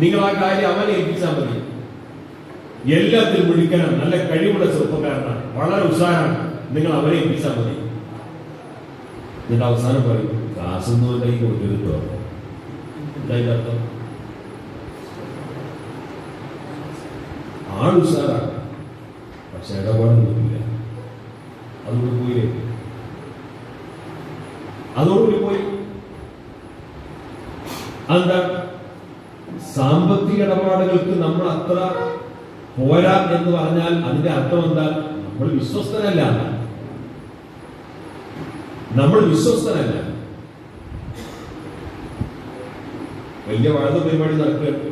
നിങ്ങൾ ആ കാര്യം അവനെ ഏൽപ്പിച്ചാൽ മതി, എല്ലാത്തിലും വിളിക്കണം, നല്ല കഴിവുള്ള ചെറുപ്പക്കാരനാണ്, വളരെ ഉഷാറാണ്, നിങ്ങൾ അവരെ ഏൽപ്പിച്ചാൽ മതി. എന്നിട്ട് അവസാനം പറയും, കാശൊന്നും ഉണ്ടെങ്കിൽ കൊടുക്കരുത്. എന്തായാലും അർത്ഥം ആൾ ഉഷാറാണ്, പക്ഷെ ഇടപാടൊന്നുമില്ല. അതുകൊണ്ട് പോയില്ലേ, അതോടുകൂടി പോയി. എന്താ? സാമ്പത്തിക ഇടപാടുകൾക്ക് നമ്മൾ അത്ര പോരാ എന്ന് പറഞ്ഞാൽ അതിന്റെ അർത്ഥം എന്താ? നമ്മൾ വിശ്വസ്തനല്ല. നമ്മൾ വിശ്വസ്തനല്ല. വലിയ വാഴ പരിപാടി നടക്കുകയാണ്.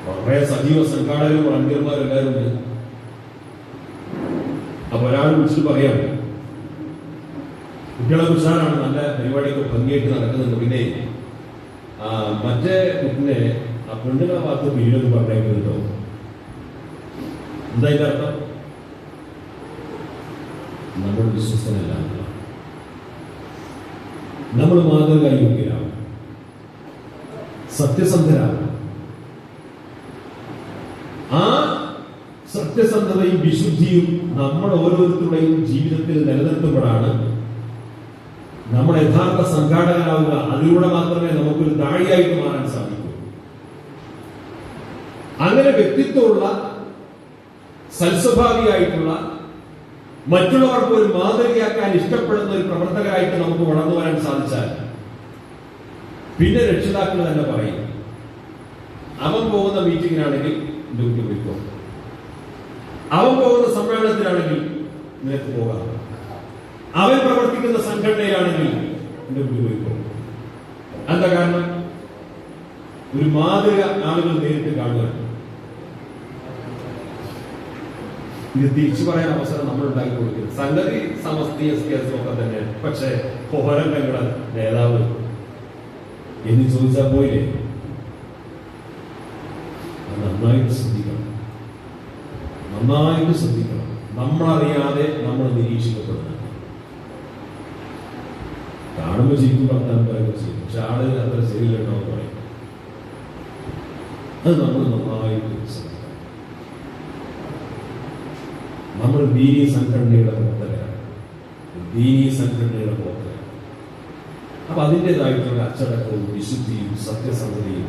വളരെ സജീവ സംഘാടകരും വളണ്ടിയർമാരും എല്ലാവരും ഉണ്ട്. അപ്പൊ ഒരാൾ വിളിച്ചിട്ട് പറയാം, കുട്ടികളെ ഉഷാറാണ്, നല്ല പരിപാടിയൊക്കെ ഭംഗിയായിട്ട് നടക്കുന്നുണ്ട്, പിന്നെ മറ്റേ കുട്ടിനെ ആ പെണ്ണുങ്ങളെ ഭാഗത്ത് പിരിവെന്ന് പറഞ്ഞേക്കുന്നുണ്ടോ? എന്താ ഇതിന്റെ അർത്ഥം? നമ്മൾ വിശ്വസ്തനല്ല, നമ്മൾ മാതൃകായോഗ്യരാണ്, സത്യസന്ധരാണ്. ആ സത്യസന്ധതയും വിശുദ്ധിയും നമ്മൾ ഓരോരുത്തരുടെയും ജീവിതത്തിൽ നിലനിർത്തുമ്പോഴാണ് നമ്മൾ യഥാർത്ഥ സംഘാടകരാവുക. അതിലൂടെ മാത്രമേ നമുക്കൊരു താഴിയായിട്ട് മാറാൻ സാധിക്കൂ. അങ്ങനെ വ്യക്തിത്വമുള്ള, സൽസ്വഭാവിയായിട്ടുള്ള, മറ്റുള്ളവർക്ക് ഒരു മാതൃകയാക്കാൻ ഇഷ്ടപ്പെടുന്ന ഒരു പ്രവർത്തകരായിട്ട് നമുക്ക് വളർന്നു വരാൻ സാധിച്ചാൽ പിന്നെ രക്ഷിതാക്കൾ തന്നെ പറയും, അവൻ പോകുന്ന മീറ്റിങ്ങിനാണെങ്കിൽ എന്റെ കുട്ടി പോയിക്കോ, അവൻ പോകുന്ന സമ്മേളനത്തിലാണെങ്കിൽ നിനക്ക് പോകാം, അവൻ പ്രവർത്തിക്കുന്ന സംഘടനയിലാണെങ്കിൽ എന്റെ കുട്ടി പോയിക്കോ. എന്താ കാരണം? ഒരു മാതൃക ആളുകൾ നേരിട്ട് കാണുക. ഇത് തിരിച്ചു പറയാൻ അവസരം നമ്മൾ ഉണ്ടാക്കി കൊടുക്കുന്നത്. സംഗതി സമസ്തി SKS ഒക്കെ തന്നെയാണ്. പക്ഷെ ഹോരങ്ങളുടെ നേതാവ് എന്ന് ചോദിച്ചാൽ പോയില്ലേ? നന്നായിട്ട് ശ്രദ്ധിക്കണം, നന്നായിട്ട് ശ്രദ്ധിക്കണം. നമ്മളറിയാതെ നമ്മൾ നിരീക്ഷിക്കപ്പെടുന്നത്. കാണുമ്പോൾ ശരിക്കും വർത്താനം പറയുമ്പോൾ ചെയ്യും, പക്ഷെ ആള് അത്ര ശരിയിലുണ്ടോ എന്ന് പറയും. അത് നമ്മൾ നന്നായിട്ട് ശ്രദ്ധിക്കണം. നമ്മൾ ദീനീ സംഘടനയുടെ പ്രവർത്തകരാണ്, ദീനീ സംഘടനയുടെ പ്രവർത്തകരാണ്. അപ്പൊ അതിൻ്റെതായിട്ടുള്ള അച്ചടക്കവും വിശുദ്ധിയും സത്യസന്ധതയും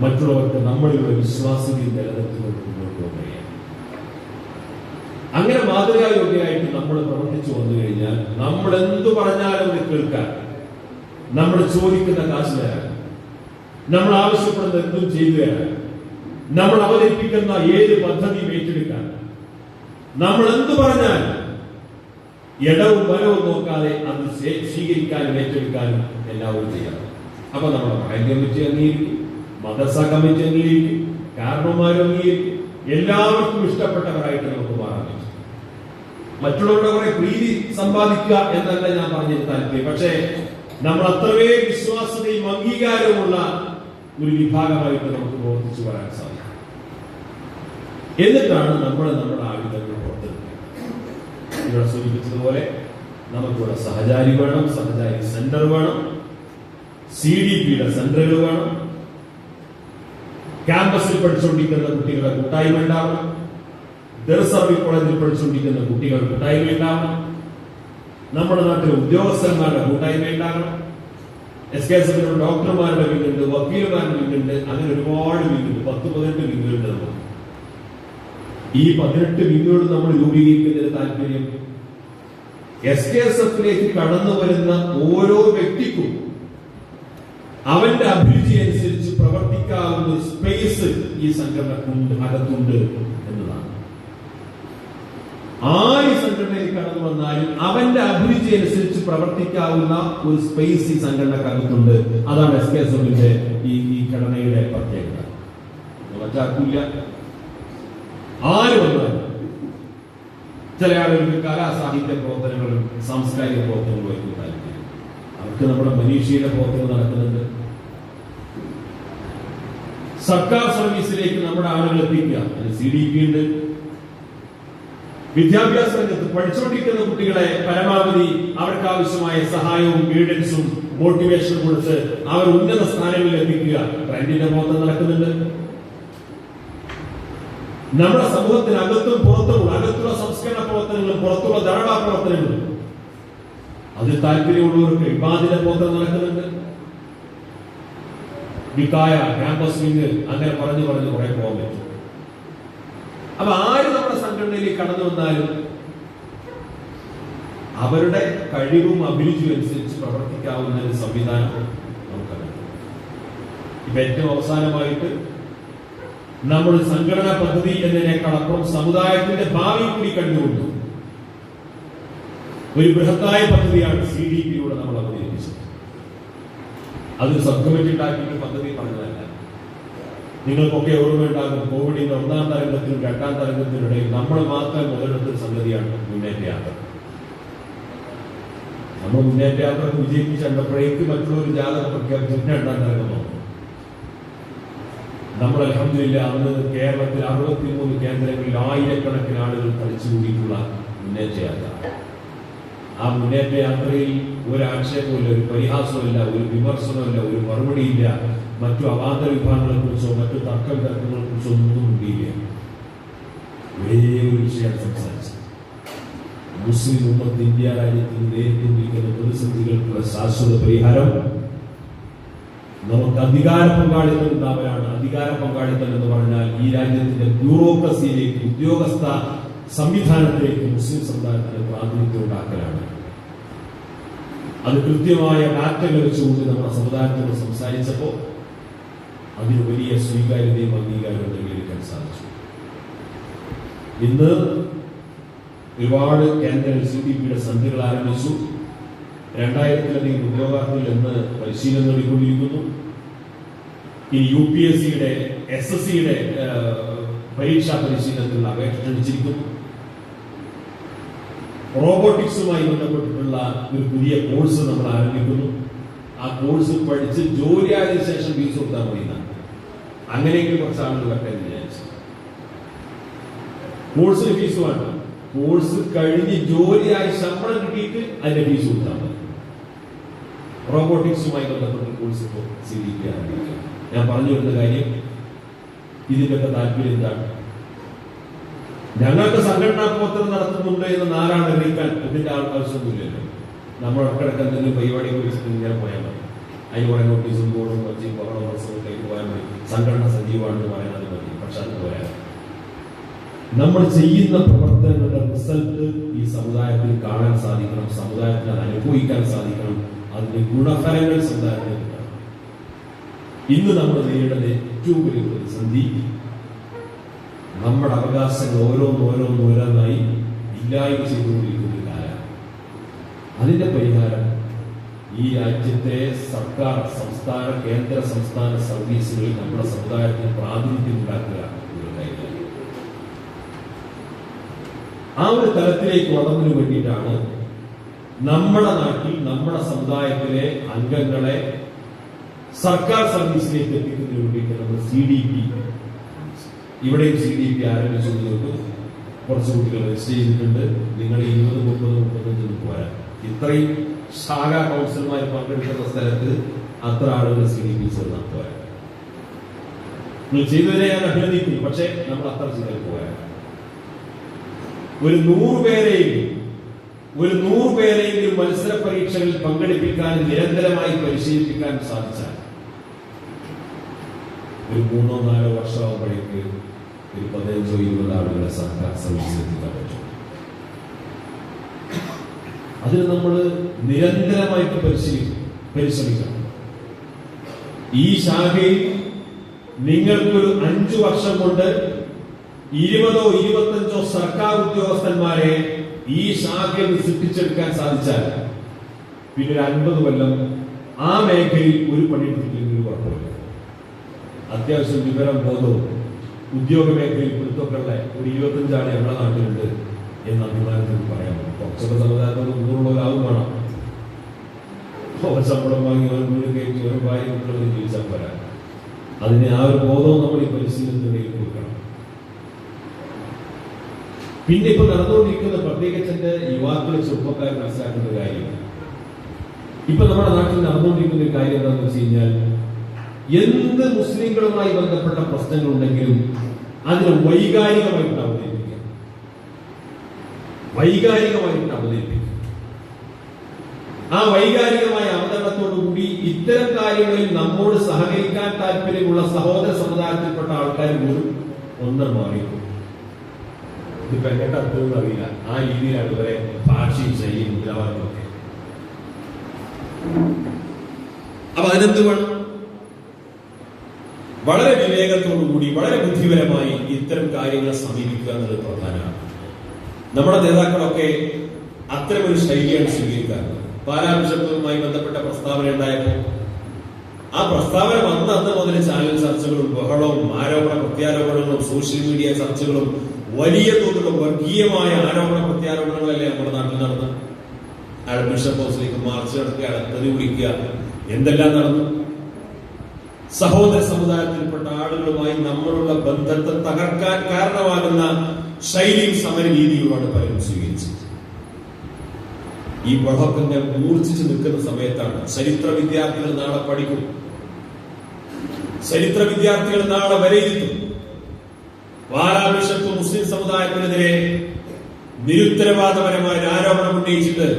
മറ്റുള്ളവർക്ക് നമ്മളിലുള്ള വിശ്വാസ്യതയും നിലനിർത്തിക്കൊണ്ട് മുന്നോട്ട് കൊണ്ടുവരികയാണ്. അങ്ങനെ മാതൃകായോഗ്യമായിട്ട് നമ്മൾ പ്രവർത്തിച്ചു വന്നു കഴിഞ്ഞാൽ നമ്മൾ എന്തു പറഞ്ഞാലും അത് കേൾക്കാൻ, നമ്മൾ ചോദിക്കുന്ന കാശ് തരാൻ, നമ്മൾ ആവശ്യപ്പെടുന്ന എന്തും ചെയ്തു തരാൻ, നമ്മൾ അവതരിപ്പിക്കുന്ന ഏത് പദ്ധതിയും ഏറ്റെടുക്കാൻ, നമ്മൾ എന്തു പറഞ്ഞാൽ ഇടവും വലവും നോക്കാതെ അത് സ്വീകരിക്കാനും ഏറ്റെടുക്കാനും എല്ലാവരും ചെയ്യണം. അപ്പൊ നമ്മുടെ മഹൽ കമ്മിറ്റി അംഗീകരിക്കും, മദ്രസ കമ്മിറ്റി അംഗീകരിക്കും, കാരണവന്മാരും അംഗീകരിക്കും. എല്ലാവർക്കും ഇഷ്ടപ്പെട്ടവരായിട്ട് നമുക്ക് മാറാൻ പറ്റും. മറ്റുള്ളവരുടെ കുറെ പ്രീതി സമ്പാദിക്കുക എന്നല്ല ഞാൻ പറഞ്ഞതിന് താല്പര്യം. പക്ഷേ നമ്മൾ അത്രവേ വിശ്വാസതയും അംഗീകാരവുമുള്ള ഒരു വിഭാഗമായിട്ട് നമുക്ക് പ്രവർത്തിച്ചു വരാൻ സാധിക്കും. എന്നിട്ടാണ് നമ്മൾ നമ്മുടെ ആയുധങ്ങൾ പുറത്തെടുക്കുക. ഇവിടെ സൂചിപ്പിച്ചതുപോലെ നമുക്കിവിടെ സഹചാരി വേണം, സഹചാരി സെന്റർ വേണം, CDPയുടെ സെന്ററുകൾ വേണം, ക്യാമ്പസിൽ പഠിച്ചുകൊണ്ടിരിക്കുന്ന കുട്ടികളുടെ കൂട്ടായ്മ ഉണ്ടാവണം, ദർസർവി കോളേജിൽ പഠിച്ചുകൊണ്ടിരിക്കുന്ന കുട്ടികൾ കൂട്ടായ്മ ഉണ്ടാവണം, നമ്മുടെ നാട്ടിലെ ഉദ്യോഗസ്ഥന്മാരുടെ കൂട്ടായ്മ ഉണ്ടാകണം, SKSന്റെ ഡോക്ടർമാരുടെ വിങ്ങുണ്ട്, വക്കീലുമാരുടെ വിങ്ങുണ്ട്, അങ്ങനെ ഒരുപാട് വിങ്ങുണ്ട്. 10-18 വിങ്ങുകളുണ്ട്. നമുക്ക് ഈ 18 വിങ്ങുകൾ നമ്മൾ രൂപീകരിക്കുന്നതിന് താല്പര്യം SKSFിലേക്ക് കടന്നു വരുന്ന ഓരോ വ്യക്തിക്കും അവന്റെ അഭിരുചി അനുസരിച്ച് പ്രവർത്തിക്കാവുന്ന സ്പേസ് ഈ സംഘടനക്കുണ്ട്, അകത്തുണ്ട് എന്നതാണ്. ആര് സംഘടനയിൽ കടന്നു വന്നാലും അവന്റെ അഭിരുചി അനുസരിച്ച് പ്രവർത്തിക്കാവുന്ന ഒരു സ്പേസ് ഈ സംഘടനക്കകത്തുണ്ട്. അതാണ് SKSFിന്റെ ഈ ഘടനയുടെ പ്രത്യേകത. മറ്റാർക്കില്ല. ആര് വന്നാലും ചില ആളുകൾക്ക് കലാ സാഹിത്യ പ്രവർത്തനങ്ങളും സാംസ്കാരിക പ്രവർത്തനങ്ങളും താല്പര്യം. അവർക്ക് നമ്മുടെ മനീഷയുടെ പ്രവർത്തനം നടക്കുന്നുണ്ട്. സർക്കാർ സർവീസിലേക്ക് നമ്മുടെ ആളുകൾ എത്തിക്കുക, അതിന് CDP ഉണ്ട്. വിദ്യാഭ്യാസ രംഗത്ത് പഠിച്ചുകൊണ്ടിരിക്കുന്ന കുട്ടികളെ പരമാവധി അവർക്ക് ആവശ്യമായ സഹായവും ഗൈഡൻസും മോട്ടിവേഷനും കൊടുത്ത് അവർ ഉന്നത സ്ഥാനങ്ങളിൽ എത്തിക്കുക. ട്രെൻഡിന്റെ പ്രവർത്തനം നടക്കുന്നുണ്ട്. നമ്മുടെ സമൂഹത്തിനകത്തും പുറത്തുമുള്ള അകത്തുള്ള സംസ്കരണ പ്രവർത്തനങ്ങളും പുറത്തുള്ള ധാരണാ പ്രവർത്തനങ്ങളും അതിൽ താല്പര്യമുള്ളവർക്ക് ഇബാദിന്റെ പ്രവർത്തനം നടക്കുന്നുണ്ട്. വികായ, ക്യാമ്പസ് വിങ്, അങ്ങനെ പറഞ്ഞു കുറെ പോകാൻ പറ്റും. അപ്പൊ ആര് നമ്മുടെ സംഘടനയിലേക്ക് കടന്നു വന്നാലും അവരുടെ കഴിവും അഭിരുചിയും അനുസരിച്ച് പ്രവർത്തിക്കാവുന്ന ഒരു സംവിധാനം നമുക്കറിയാം. ഇപ്പൊ ഏറ്റവും അവസാനമായിട്ട് നമ്മൾ സംഘടനാ പദ്ധതി എന്നതിനേക്കാളപ്പുറം സമുദായത്തിന്റെ ഭാവി കൂടി കണ്ടുകൊണ്ട് ഒരു ബൃഹത്തായ പദ്ധതിയാണ് CDPയിലൂടെ നമ്മൾ അവതരിപ്പിച്ചത്. അത് സബ് കമ്മിറ്റി ഉണ്ടാക്കിയിട്ട് പദ്ധതി പറഞ്ഞതല്ല. നിങ്ങൾക്കൊക്കെ ഓർമ്മയുണ്ടാകും, കോവിഡിന്റെ 1ാം തരംഗത്തിനും 2ാം തരംഗത്തിനിടയിൽ നമ്മൾ മാത്രം മുതലെടുത്ത സംഗതിയാണ് മുന്നേറ്റ യാത്ര. നമ്മൾ മുന്നേറ്റ യാത്ര വിജയിപ്പിച്ച് കണ്ടപ്പോഴേക്ക് മറ്റുള്ളൊരു ജാഥ പ്രഖ്യാപിച്ചിട്ട് 2ാം തരംഗം വന്നു. നമ്മൾ അൽഹംദുലില്ലാ അന്ന് കേരളത്തിൽ 63 കേന്ദ്രങ്ങളിൽ ആയിരക്കണക്കിന് ആളുകൾ തടിച്ചുകൂടിയിട്ടുള്ള മുന്നേറ്റ യാത്ര. ആ മുന്നേറ്റ യാത്രയിൽ ഒരു ആക്ഷേപമില്ല, ഒരു പരിഹാസമില്ല, ഒരു വിമർശനമില്ല, ഒരു മറുപടിയില്ല, മറ്റു അവാന്തര വിഭാഗങ്ങളെ കുറിച്ചോ മറ്റു തർക്ക വിതർക്കങ്ങളെ കുറിച്ചോ ഒന്നും ഉണ്ടായില്ല. ഒരേ ഒരു വിഷയം സംസാരിച്ചു. മുസ്ലിം ഉമ്മത്ത് ഇന്ത്യ രാജ്യത്തിന് നേരിട്ടിരിക്കുന്ന പ്രതിസന്ധികൾക്കുള്ള ശാശ്വത പരിഹാരം നമുക്ക് അധികാര പങ്കാളിത്തം ഉണ്ടാവലാണ്. അധികാര പങ്കാളിത്തം എന്ന് പറഞ്ഞാൽ ഈ രാജ്യത്തിന്റെ ബ്യൂറോക്രസിയിലേക്ക്, ഉദ്യോഗസ്ഥ സംവിധാനത്തിലേക്ക് മുസ്ലിം സമുദായത്തിന് പ്രാതിനിധ്യം ഉണ്ടാക്കലാണ്. അത് കൃത്യമായ ഡാറ്റകൾ വെച്ചുകൊണ്ട് നമ്മുടെ സമുദായത്തോട് സംസാരിച്ചപ്പോൾ അതിന് വലിയ സ്വീകാര്യതയും അംഗീകാരവും നേടിയെടുക്കാൻ സാധിച്ചു. ഇന്ന് ഒരുപാട് കേന്ദ്രങ്ങൾ CDPയുടെ സന്ധ്യകൾ ആരംഭിച്ചു. 2000-ലധികം ഉദ്യോഗാർത്ഥികൾ ഇന്ന് പരിശീലനം നേടിക്കൊണ്ടിരിക്കുന്നു. ഇനി UPSCയുടെ SSCയുടെ പരീക്ഷാ പരിശീലനത്തിനുള്ള അപേക്ഷ ക്ഷണിച്ചിരിക്കുന്നു. റോബോട്ടിക്സുമായി ബന്ധപ്പെട്ടിട്ടുള്ള ഒരു പുതിയ കോഴ്സ് നമ്മൾ ആരംഭിക്കുന്നു. ആ കോഴ്സ് പഠിച്ച് ജോലിയായതിനു ശേഷം ഫീസ് കൊടുത്താൽ മതി. അങ്ങനെയെങ്കിലും കുറച്ച് ആളുകൾ വരട്ടെ വിചാരിച്ചു. കോഴ്സിന് ഫീസ് വേണ്ട, കോഴ്സ് കഴിഞ്ഞ് ജോലിയായി ശമ്പളം കിട്ടിയിട്ട് അതിന്റെ ഫീസ് കൊടുത്താൽ മതി. റോബോട്ടിക്സുമായി ബന്ധപ്പെട്ട കോഴ്സ് ഇപ്പോൾ CDP ആരംഭിക്കുക. ഞാൻ പറഞ്ഞു വരുന്ന കാര്യം, ഇതിന്റെയൊക്കെ താല്പര്യം എന്താണ്? ഞങ്ങൾക്ക് സംഘടനാ പ്രവർത്തനം നടത്തുന്നുണ്ട് എന്ന് നാരാണ് അറിയിക്കാൻ ഇതിന്റെ ആവശ്യമൊന്നുമില്ലല്ലോ. നമ്മൾ ഇടക്കിടക്ക് എന്തെങ്കിലും പരിപാടി വെച്ചിട്ട് ഇങ്ങനെ പോയാൽ മതി. അതിന് കുറെ നോട്ടീസും ബോർഡും വെച്ച് പ്രസവത്തിലേക്ക് പോയാൽ മതി. സംഘടന സജീവമാണെന്ന് പറയാൻ മതി. പക്ഷെ അത് പോരാ. നമ്മൾ ചെയ്യുന്ന പ്രവർത്തനങ്ങളുടെ റിസൾട്ട് ഈ സമുദായത്തിൽ കാണാൻ സാധിക്കണം, സമുദായത്തിന് അനുഭവിക്കാൻ സാധിക്കണം, അതിന്റെ ഗുണഫലങ്ങൾ സമുദായത്തിൽ കിട്ടണം. ഇന്ന് നമ്മൾ നേരിടുന്ന ഏറ്റവും വലിയ പ്രതിസന്ധി നമ്മുടെ അവകാശങ്ങൾ ഓരോന്നോരോന്നായി ഇല്ലായ്മ ചെയ്തുകൊണ്ടിരിക്കുന്ന ഒരു കാലമാണ്. അതിന്റെ പരിഹാരം ഈ രാജ്യത്തെ സർക്കാർ, സംസ്ഥാന, കേന്ദ്ര, സംസ്ഥാന സർവീസുകളിൽ നമ്മുടെ സമുദായത്തിന് പ്രാതിനിധ്യം ഉണ്ടാക്കുക ഒരു കാര്യമാണ്. ആ ഒരു തലത്തിലേക്ക് വളർന്നതിന് വേണ്ടിയിട്ടാണ് നമ്മുടെ നാട്ടിൽ നമ്മുടെ സമുദായത്തിലെ അംഗങ്ങളെ സർക്കാർ സർവീസിലേക്ക് എത്തിക്കുന്നതിന് വേണ്ടിയിട്ട് നമ്മൾ CDP, ഇവിടെയും CDP ആരംഭിച്ചുകൊണ്ട് കുറച്ച് കുട്ടികൾ രജിസ്റ്റർ ചെയ്തിട്ടുണ്ട്. നിങ്ങൾ 20, 30, 35 പോരാ. ഇത്രയും ശാഖാ കൗൺസിലർമാർ പങ്കെടുക്കുന്ന സ്ഥലത്ത് അത്ര ആളുകൾ CDP ചേർന്നാൽ പോരാ. നിങ്ങൾ ചെയ്തതിനെ ഞാൻ അഭിനന്ദിക്കുന്നു, പക്ഷേ നമ്മൾ അത്ര ചെയ്താൽ പോരാ. ഒരു 100 പേരെയും മത്സര പരീക്ഷകളിൽ പങ്കെടുപ്പിക്കാൻ, നിരന്തരമായി പരിശീലിപ്പിക്കാൻ സാധിച്ചാൽ ഒരു 3-4 വർഷമാകുമ്പോഴേക്ക് ഒരു 15-20 ആളുകളെ സർക്കാർ സർവീസിലെത്തിക്കാൻ പറ്റും. അതിന് നമ്മൾ നിരന്തരമായിട്ട് പരിശ്രമിക്കണം. ഈ ശാഖയിൽ നിങ്ങൾക്കൊരു 5 വർഷം കൊണ്ട് 20-ഓ 25-ഓ സർക്കാർ ഉദ്യോഗസ്ഥന്മാരെ ഈ ശാഖയിൽ സൃഷ്ടിച്ചെടുക്കാൻ സാധിച്ചാൽ പിന്നെ ഒരു 50 കൊല്ലം ആ മേഖലയിൽ ഒരു പണിയെടുത്തില്ലെങ്കിൽ കുഴപ്പമില്ല. അത്യാവശ്യം വിവരം, ബോധവും ഉദ്യോഗ മേഖലയിൽ പിടുത്തൊക്കെയുള്ള ഒരു 25 ആളെ നമ്മുടെ നാട്ടിലുണ്ട് എന്ന് അഭിമാനത്തിൽ പറയാൻ പറ്റും. കുറച്ചൊക്കെ സമുദായത്തോട് മുന്നൂറുള്ളവരാവും വേണം. ശമ്പളം വാങ്ങി ഒരു വീട് കയറ്റി ഒരു ഭാര്യ കുട്ടികളെ ജീവിച്ചാൽ പോരാ. അതിന് ആ ഒരു ബോധവും നമ്മൾ ഈ പരിശീലനത്തിനിടയിൽ കൊടുക്കണം. പിന്നെ ഇപ്പൊ നടന്നുകൊണ്ടിരിക്കുന്ന പ്രത്യേകിച്ച് എന്റെ യുവാക്കളെ, ചെറുപ്പക്കാർ മനസ്സിലാക്കുന്ന ഒരു കാര്യം, ഇപ്പൊ നമ്മുടെ നാട്ടിൽ നടന്നുകൊണ്ടിരിക്കുന്ന ഒരു കാര്യം എന്താണെന്ന് വെച്ച് കഴിഞ്ഞാൽ, എന്ത് മുസ്ലിങ്ങളുമായി ബന്ധപ്പെട്ട പ്രശ്നങ്ങളുണ്ടെങ്കിലും അതിനെ വൈകാരികമായിട്ട് അവതരിപ്പിക്കുക. ആ വൈകാരികമായ അവതരണത്തോടുകൂടി ഇത്തരം കാര്യങ്ങളിൽ നമ്മോട് സഹകരിക്കാൻ താല്പര്യമുള്ള സഹോദര സമുദായത്തിൽപ്പെട്ട ആൾക്കാർ പോലും ഒന്നും മാറിയിട്ടു. ഇതിപ്പോ എങ്ങോട്ട് അർത്ഥമൊന്നും അറിയില്ല. ആ രീതിയിലാണ് ഇവരെ ഭാഷയും ശൈലിയും മുദ്രാവാക്യമൊക്കെ. അപ്പൊ അതിനെന്ത് വേണം? വളരെ വിവേകത്തോടുകൂടി, വളരെ ബുദ്ധിപരമായി ഇത്തരം കാര്യങ്ങളെ സമീപിക്കുക എന്നത് പ്രധാനമാണ്. നമ്മുടെ നേതാക്കളൊക്കെ അത്തരമൊരു ശൈലിയാണ് സ്വീകരിക്കാറുള്ളത്. പാലാ ബിഷപ്പുമായി ബന്ധപ്പെട്ട പ്രസ്താവന ഉണ്ടായപ്പോൾ ആ പ്രസ്താവന വന്ന അന്ന് മുതൽ ചാനൽ ചർച്ചകളും ബഹളവും ആരോപണ പ്രത്യാരോപണങ്ങളും സോഷ്യൽ മീഡിയ ചർച്ചകളും വലിയ തോതിലുള്ള വർഗീയമായ ആരോപണ പ്രത്യാരോപണങ്ങളല്ലേ നമ്മുടെ നാട്ടിൽ നടന്നു. അയാൾ ബിഷപ്പ് ഹൗസിലേക്ക് മാർച്ച് നടത്തുക, അയാളെ തെറി വിളിക്കുക, എന്തെല്ലാം നടന്നു. സഹോദര സമുദായത്തിൽപ്പെട്ട ആളുകളുമായി നമ്മളുള്ള ബന്ധത്തെ തകർക്കാൻ കാരണമാകുന്ന ശൈലിയും സമര രീതിയുമാണ് പലരും സ്വീകരിച്ചത്. ഈ ബഹളത്തിന്റെ മൂർച്ഛിച്ചു നിൽക്കുന്ന സമയത്താണ് ചരിത്ര വിദ്യാർത്ഥികൾ നാളെ പഠിക്കും, ചരിത്ര വിദ്യാർത്ഥികൾ നാളെ വിലയിരുത്തും. പാലാ ബിഷപ്പ് മുസ്ലിം സമുദായത്തിനെതിരെ നിരുത്തരവാദപരമായ ആരോപണം ഉന്നയിച്ചിട്ട്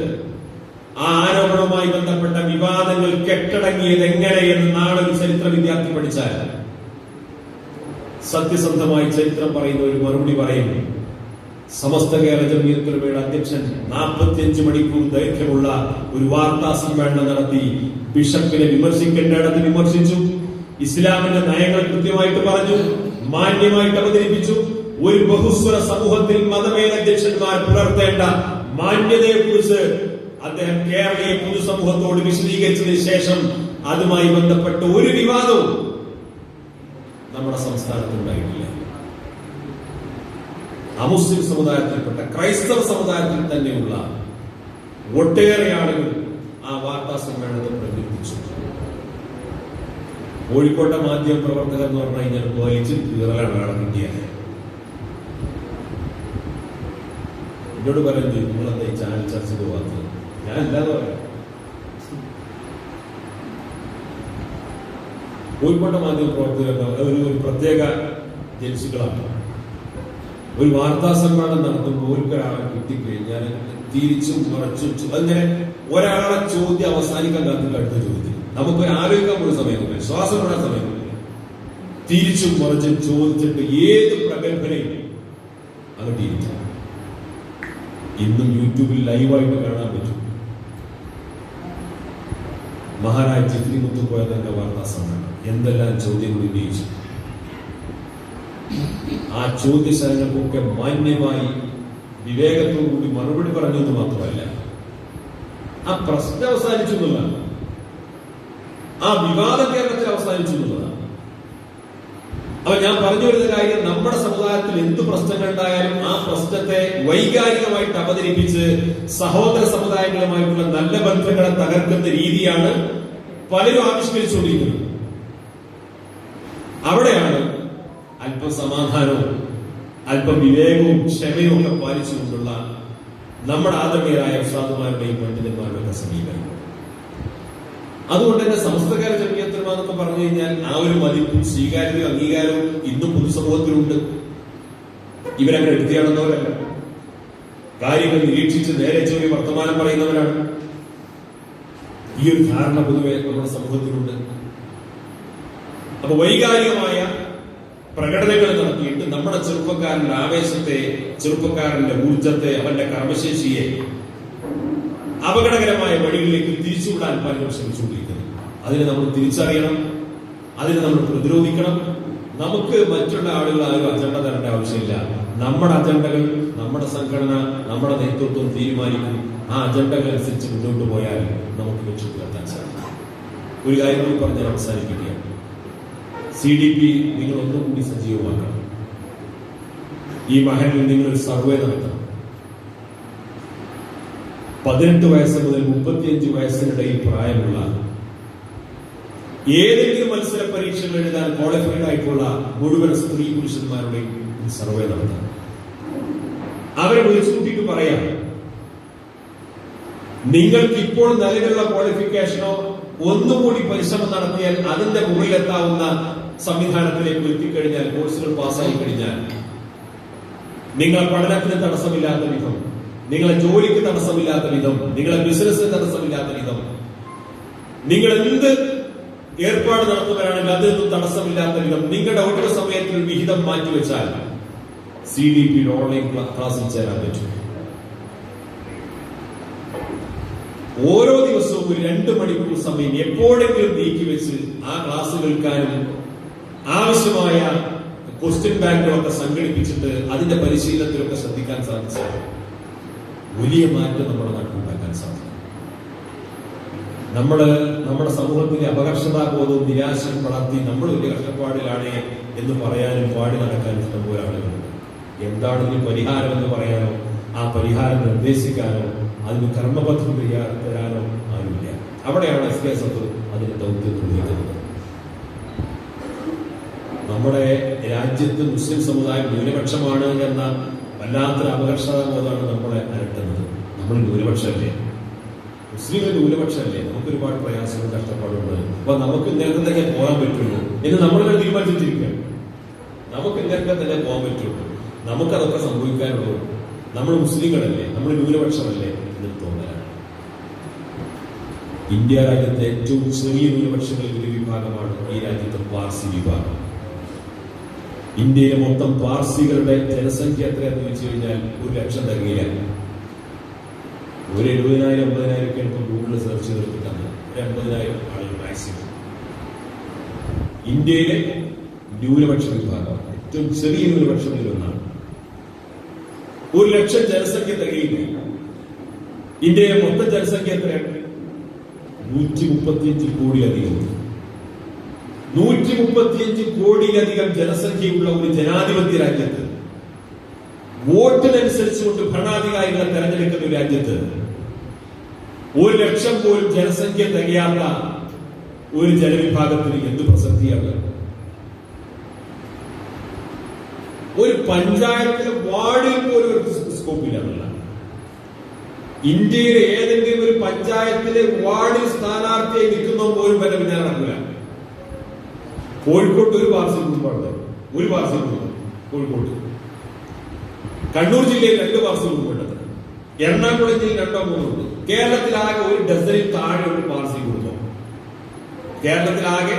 ആ ആരോപണവുമായി ബന്ധപ്പെട്ട വിവാദങ്ങൾ കെട്ടടങ്ങിയത് എങ്ങനെയെന്ന് നാളെ ഒരു ചരിത്ര വിദ്യാർത്ഥി പഠിച്ചാൽ സത്യസന്ധമായി ചരിത്രം പറയുന്ന ഒരു മറുപടി പറയുന്നു. സമസ്ത കേരള ജംഇയ്യത്തുൽ ഉലമയുടെ അധ്യക്ഷൻ 45 മണിക്കൂർ ദൈർഘ്യമുള്ള ഒരു വാർത്താ സമ്മേളനം നടത്തി ബിഷപ്പിനെ വിമർശിക്കേണ്ടിടത്ത് വിമർശിച്ചു, ഇസ്ലാമിന്റെ നയങ്ങൾ കൃത്യമായിട്ട് പറഞ്ഞു, മാന്യമായിട്ട് അവതരിപ്പിച്ചു. ഒരു ബഹുസ്വര സമൂഹത്തിൽ മതമേലധ്യക്ഷന്മാർ പുലർത്തേണ്ട മാന്യതയെ കുറിച്ച് അദ്ദേഹം കേരളീയ പൊതുസമൂഹത്തോട് വിശദീകരിച്ചതിന് ശേഷം അതുമായി ബന്ധപ്പെട്ട ഒരു വിവാദവും നമ്മുടെ സംസ്ഥാനത്ത് ഉണ്ടായിട്ടില്ല. അമുസ്ലിം സമുദായത്തിൽപ്പെട്ട ക്രൈസ്തവ സമുദായത്തിൽ തന്നെയുള്ള ഒട്ടേറെ ആളുകൾ ആ വാർത്താ സമ്മേളനത്തിൽ പ്രകടിപ്പിച്ചു. കോഴിക്കോട്ടെ മാധ്യമ പ്രവർത്തകർ എന്ന് പറഞ്ഞു കഴിഞ്ഞാൽ വലിച്ചു കീറലാണ് നടത്തിയത്. എന്നോട് പറഞ്ഞു, നിങ്ങളെന്താ ഈ ചാനൽ ചർച്ചയ്ക്ക് പോകാത്തത്? ഞാൻ എന്താന്ന് പറയാം. കോഴിക്കോട്ടെ മാധ്യമ പ്രവർത്തകർ ഒരു പ്രത്യേക ജൻസികളാണ്. ഒരു വാർത്താ സമ്മേളനം നടത്തുമ്പോൾ ഒരാളെ കിട്ടിക്കഴിഞ്ഞാൽ തിരിച്ചും മറച്ചും അങ്ങനെ ഒരാളെ ചോദ്യം അവസാനിക്കാൻ കാത്തിട്ട് അടുത്ത ചോദ്യം നമുക്ക് ആലോചിക്കാൻ പോലും സമയമില്ല, ശ്വാസം വിടാൻ സമയമില്ല. തിരിച്ചും മറിച്ചും ചോദിച്ചിട്ട് ഏത് പ്രഗത്ഭനെയും അങ്ങോട്ട് ഇരിക്കും. ഇന്നും യൂട്യൂബിൽ ലൈവായിട്ട് കാണാൻ പറ്റും. മഹാരാജ് ജിഫ്രി മുത്തുക്കോയതന്റെ വാർത്താ സമ്മേളനം എന്തെല്ലാം ചോദ്യങ്ങൾ ഉന്നയിച്ചു. ആ ചോദ്യശാലകൾക്കൊക്കെ മാന്യമായി വിവേകത്തോടുകൂടി മറുപടി പറഞ്ഞെന്ന് മാത്രമല്ല, ആ പ്രശ്നം അവസാനിച്ചു എന്നുള്ളതാണ്, ആ വിവാദം കേരളത്തിൽ അവസാനിച്ചു എന്നുള്ളതാണ്. അപ്പൊ ഞാൻ പറഞ്ഞു വരുന്ന കാര്യം, നമ്മുടെ സമുദായത്തിൽ എന്ത് പ്രശ്നങ്ങൾ ഉണ്ടായാലും ആ പ്രശ്നത്തെ വൈകാരികമായിട്ട് അവതരിപ്പിച്ച് സഹോദര സമുദായങ്ങളുമായിട്ടുള്ള നല്ല ബന്ധങ്ങളെ തകർക്കുന്ന രീതിയാണ് പലരും ആവിഷ്കരിച്ചുകൊണ്ടിരിക്കുന്നത്. അവിടെയാണ് അല്പം സമാധാനവും അല്പം വിവേകവും ക്ഷമയും ഒക്കെ പാലിച്ചുകൊണ്ടുള്ള നമ്മുടെ ആദരണീയരായ ഉസ്താദുമാരുടെയും പണ്ഡിതന്മാരുടെയൊക്കെ സമീപനം. അതുകൊണ്ട് തന്നെ സമസ്ത കേരള ജംഇയ്യത്തുൽ ഉലമ എന്നൊക്കെ പറഞ്ഞു കഴിഞ്ഞാൽ ആ ഒരു മതിപ്പും സ്വീകാര്യതയും അംഗീകാരവും ഇന്നും പൊതുസമൂഹത്തിലുണ്ട്. ഇവരങ്ങനെ എടുത്തിയാണെന്നവരല്ല, കാര്യങ്ങൾ നിരീക്ഷിച്ച് നേരെ ചെറിയ വർത്തമാനം പറയുന്നവരാണ്. ഈ ഒരു ധാരണ പൊതുവെ നമ്മുടെ സമൂഹത്തിലുണ്ട്. അപ്പൊ വൈകാരികമായ പ്രകടനങ്ങൾ നടത്തിയിട്ട് നമ്മുടെ ചെറുപ്പക്കാരന്റെ ആവേശത്തെ, ചെറുപ്പക്കാരന്റെ ഊർജത്തെ, അവന്റെ കർമ്മശേഷിയെ അപകടകരമായ വഴികളിലേക്ക് തിരിച്ചുവിടാൻ പലരും ശ്രമിച്ചുകൊണ്ടിരിക്കുന്നു. അതിനെ നമ്മൾ തിരിച്ചറിയണം, അതിനെ നമ്മൾ പ്രതിരോധിക്കണം. നമുക്ക് മറ്റുള്ള ആളുകൾ ആരും അജണ്ട തരേണ്ട ആവശ്യമില്ല. നമ്മുടെ അജണ്ടകൾ നമ്മുടെ സംഘടന, നമ്മുടെ നേതൃത്വം തീരുമാനിക്കും. ആ അജണ്ടകൾ അനുസരിച്ച് മുന്നോട്ട് പോയാൽ നമുക്ക് ലക്ഷ്യത്തിലെത്താൻ സാധിക്കും. ഒരു കാര്യം കൂടി പറഞ്ഞ് അവസാനിപ്പിക്കുകയാണ്. CDP നിങ്ങൾ ഒന്നുകൂടി സജീവമാക്കണം. ഈ മഹലിൽ നിങ്ങളൊരു സർവേ നടത്തണം. 18 വയസ്സ് മുതൽ 35 വയസ്സിനിടയിൽ പ്രായമുള്ള ഏതെങ്കിലും മത്സര പരീക്ഷകൾ എഴുതാൻ ക്വാളിഫൈഡ് ആയിട്ടുള്ള മുഴുവൻ സ്ത്രീ പുരുഷന്മാരുടെയും സർവേ നടത്തണം. അവരെ വിളിച്ചുകൂട്ടിയിട്ട് പറയാം, നിങ്ങൾക്ക് ഇപ്പോൾ നിലവിലുള്ള ക്വാളിഫിക്കേഷനോ ഒന്നുകൂടി പരിശ്രമം നടത്തിയാൽ അതിന്റെ മുകളിലെത്താവുന്ന സംവിധാനത്തിലേക്ക് എത്തിക്കഴിഞ്ഞാൽ, കോഴ്സുകൾ പാസ്സായി കഴിഞ്ഞാൽ നിങ്ങളെ പഠനത്തിന് തടസ്സമില്ലാത്ത വിധം, നിങ്ങളെ ജോലിക്ക് തടസ്സമില്ലാത്ത വിധം, നിങ്ങളെ ബിസിനസ്സിന് തടസ്സമില്ലാത്ത വിധം, നിങ്ങൾ എന്ത് ഏർപ്പാട് നടത്തുന്നവരാണെങ്കിൽ അതൊന്നും തടസ്സമില്ലാത്ത വിധം നിങ്ങളുടെ ഒഴിവ് സമയത്തിൽ വിഹിതം മാറ്റിവെച്ചാൽ CDP ഓൺലൈൻ ക്ലാസ്സിൽ ചേരാൻ പറ്റും. ഓരോ ദിവസവും ഒരു 2 മണിക്കൂർ സമയം എപ്പോഴെങ്കിലും നീക്കിവെച്ച് ആ ക്ലാസ് കേൾക്കാനും ആവശ്യമായ ക്വസ്റ്റ്യൻ ബാങ്കുകളൊക്കെ സംഘടിപ്പിച്ചിട്ട് അതിന്റെ പരിശീലനത്തിലൊക്കെ ശ്രദ്ധിക്കാൻ സാധിച്ചാൽ വലിയ മാറ്റം നമ്മുടെ നാട്ടിൽ ഉണ്ടാക്കാൻ സാധിക്കും. നമ്മുടെ സമൂഹത്തിലെ അപകർഷതാബോധവും നിരാശയും വളർത്തി നമ്മൾ വലിയ കഷ്ടപ്പാടിലാണ് എന്ന് പറയാനും പാടി നടക്കാൻ ഇഷ്ടംപോലെ ആളുകളുണ്ട്. എന്താണ് ഇതിന് പരിഹാരം എന്ന് പറയാനോ ആ പരിഹാരം നിർദ്ദേശിക്കാനോ അതിന് കർമ്മപദ്ധതി തരാനോ ആരുമില്ല. അവിടെയാണ് SKSF അതിന്റെ ദൗത്യം നിർവഹിക്കുന്നത്. നമ്മുടെ രാജ്യത്ത് മുസ്ലിം സമുദായം ന്യൂനപക്ഷമാണ് എന്ന വല്ലാത്തൊരു അപകർഷതാബോധമാണ് നമ്മളെ അലട്ടുന്നത്. നമ്മൾ ന്യൂനപക്ഷമല്ലേ, മുസ്ലിങ്ങൾ ന്യൂനപക്ഷമല്ലേ, നമുക്ക് ഒരുപാട് പ്രയാസങ്ങളും കഷ്ടപ്പാടുണ്ട്. അപ്പൊ നമുക്ക് ഇങ്ങനത്തെ തന്നെ പോകാൻ പറ്റുള്ളൂ എന്ന് നമ്മളിങ്ങനെ തീരുമാനിച്ചിരിക്കുകയാണ്. നമുക്ക് ഇങ്ങനത്തെ തന്നെ പോകാൻ പറ്റുള്ളൂ, നമുക്കതൊക്കെ സംഭവിക്കാനുള്ളൂ, നമ്മൾ മുസ്ലിങ്ങളല്ലേ, നമ്മൾ ന്യൂനപക്ഷമല്ലേ എന്നൊരു തോന്നലാണ്. ഇന്ത്യ രാജ്യത്തെ ഏറ്റവും ചെറിയ ന്യൂനപക്ഷങ്ങളിൽ ഒരു വിഭാഗമാണ് ഈ രാജ്യത്തെ പാർസി വിഭാഗം. ഇന്ത്യയിലെ മൊത്തം പാർസികളുടെ ജനസംഖ്യ എത്രയാന്ന് ചോദിച്ചു കഴിഞ്ഞാൽ 1,00,000 തികയില്ല. ഒരു 70,000-80,000 ഒക്കെ ഇപ്പോൾ ഗൂഗിളിൽ സെർച്ച് ചെയ്തിട്ടാണ് 80,000 ആളുകൾ മാക്സിമം. ഇന്ത്യയിലെ ന്യൂനപക്ഷ വിഭാഗം ഏറ്റവും ചെറിയ ന്യൂനപക്ഷങ്ങളിൽ ഒന്നാണ്. 1,00,000 ജനസംഖ്യ തികയില്ല. ഇന്ത്യയിലെ മൊത്തം ജനസംഖ്യ എത്രയാണ്? 135 കോടിയിലധികം. 135 കോടിയിലധികം ജനസംഖ്യയുള്ള ഒരു ജനാധിപത്യ രാജ്യത്ത്, വോട്ടിനനുസരിച്ചുകൊണ്ട് ഭരണാധികാരികളെ തെരഞ്ഞെടുക്കുന്ന ഒരു രാജ്യത്ത് 1,00,000 പോലും ജനസംഖ്യ തികയാത്ത ഒരു ജനവിഭാഗത്തിന് എന്ത് പ്രസക്തിയാണ്? ഒരു പഞ്ചായത്തിലെ വാർഡിൽ പോലും ഒരു സ്കോപ്പില്ല എന്നുള്ള. ഇന്ത്യയിലെ ഏതെങ്കിലും ഒരു പഞ്ചായത്തിലെ വാർഡിൽ സ്ഥാനാർത്ഥിയായി നിൽക്കുന്ന പോലും വല്ല പിന്നാലെ നടക്കില്ല. കോഴിക്കോട്ട് ഒരു പാർസി കുടുംബമുണ്ട്, ഒരു പാർസി കുടുംബം കോഴിക്കോട്ട്. കണ്ണൂർ ജില്ലയിൽ 2 പാർസി കുടുംബമുണ്ട്. എറണാകുളം ജില്ലയിൽ 2-3 ഉണ്ട്. കേരളത്തിലാകെ ഒരു ഡസനിൽ താഴെ ഒരു പാർസി കുടുംബം. കേരളത്തിലാകെ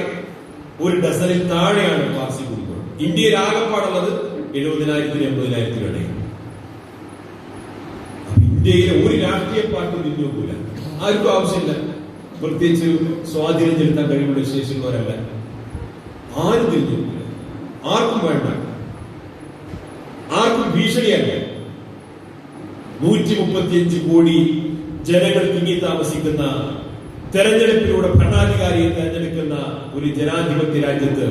ഒരു ഡസനിൽ താഴെയാണ് പാർസി കുടുംബം. ഇന്ത്യയിൽ ആകെപ്പാടുള്ളത് 70,000-80,000 ഇടയിൽ. ഇന്ത്യയിലെ ഒരു രാഷ്ട്രീയ പാർട്ടി തിരിഞ്ഞുപോകില്ല, ആർക്കും ആവശ്യമില്ല. പ്രത്യേകിച്ച് സ്വാധീനം ചെലുത്താൻ കഴിവുള്ള വിശേഷമുള്ളവരല്ല, ആരും തിരിഞ്ഞുപോകില്ല, ആർക്കും വേണ്ട, ആർക്കും ഭീഷണിയല്ല. 135 കോടി ജനങ്ങൾ തിങ്ങി താമസിക്കുന്ന, തെരഞ്ഞെടുപ്പിലൂടെ ഭരണാധികാരിയെ തെരഞ്ഞെടുക്കുന്ന ഒരു ജനാധിപത്യ രാജ്യത്ത്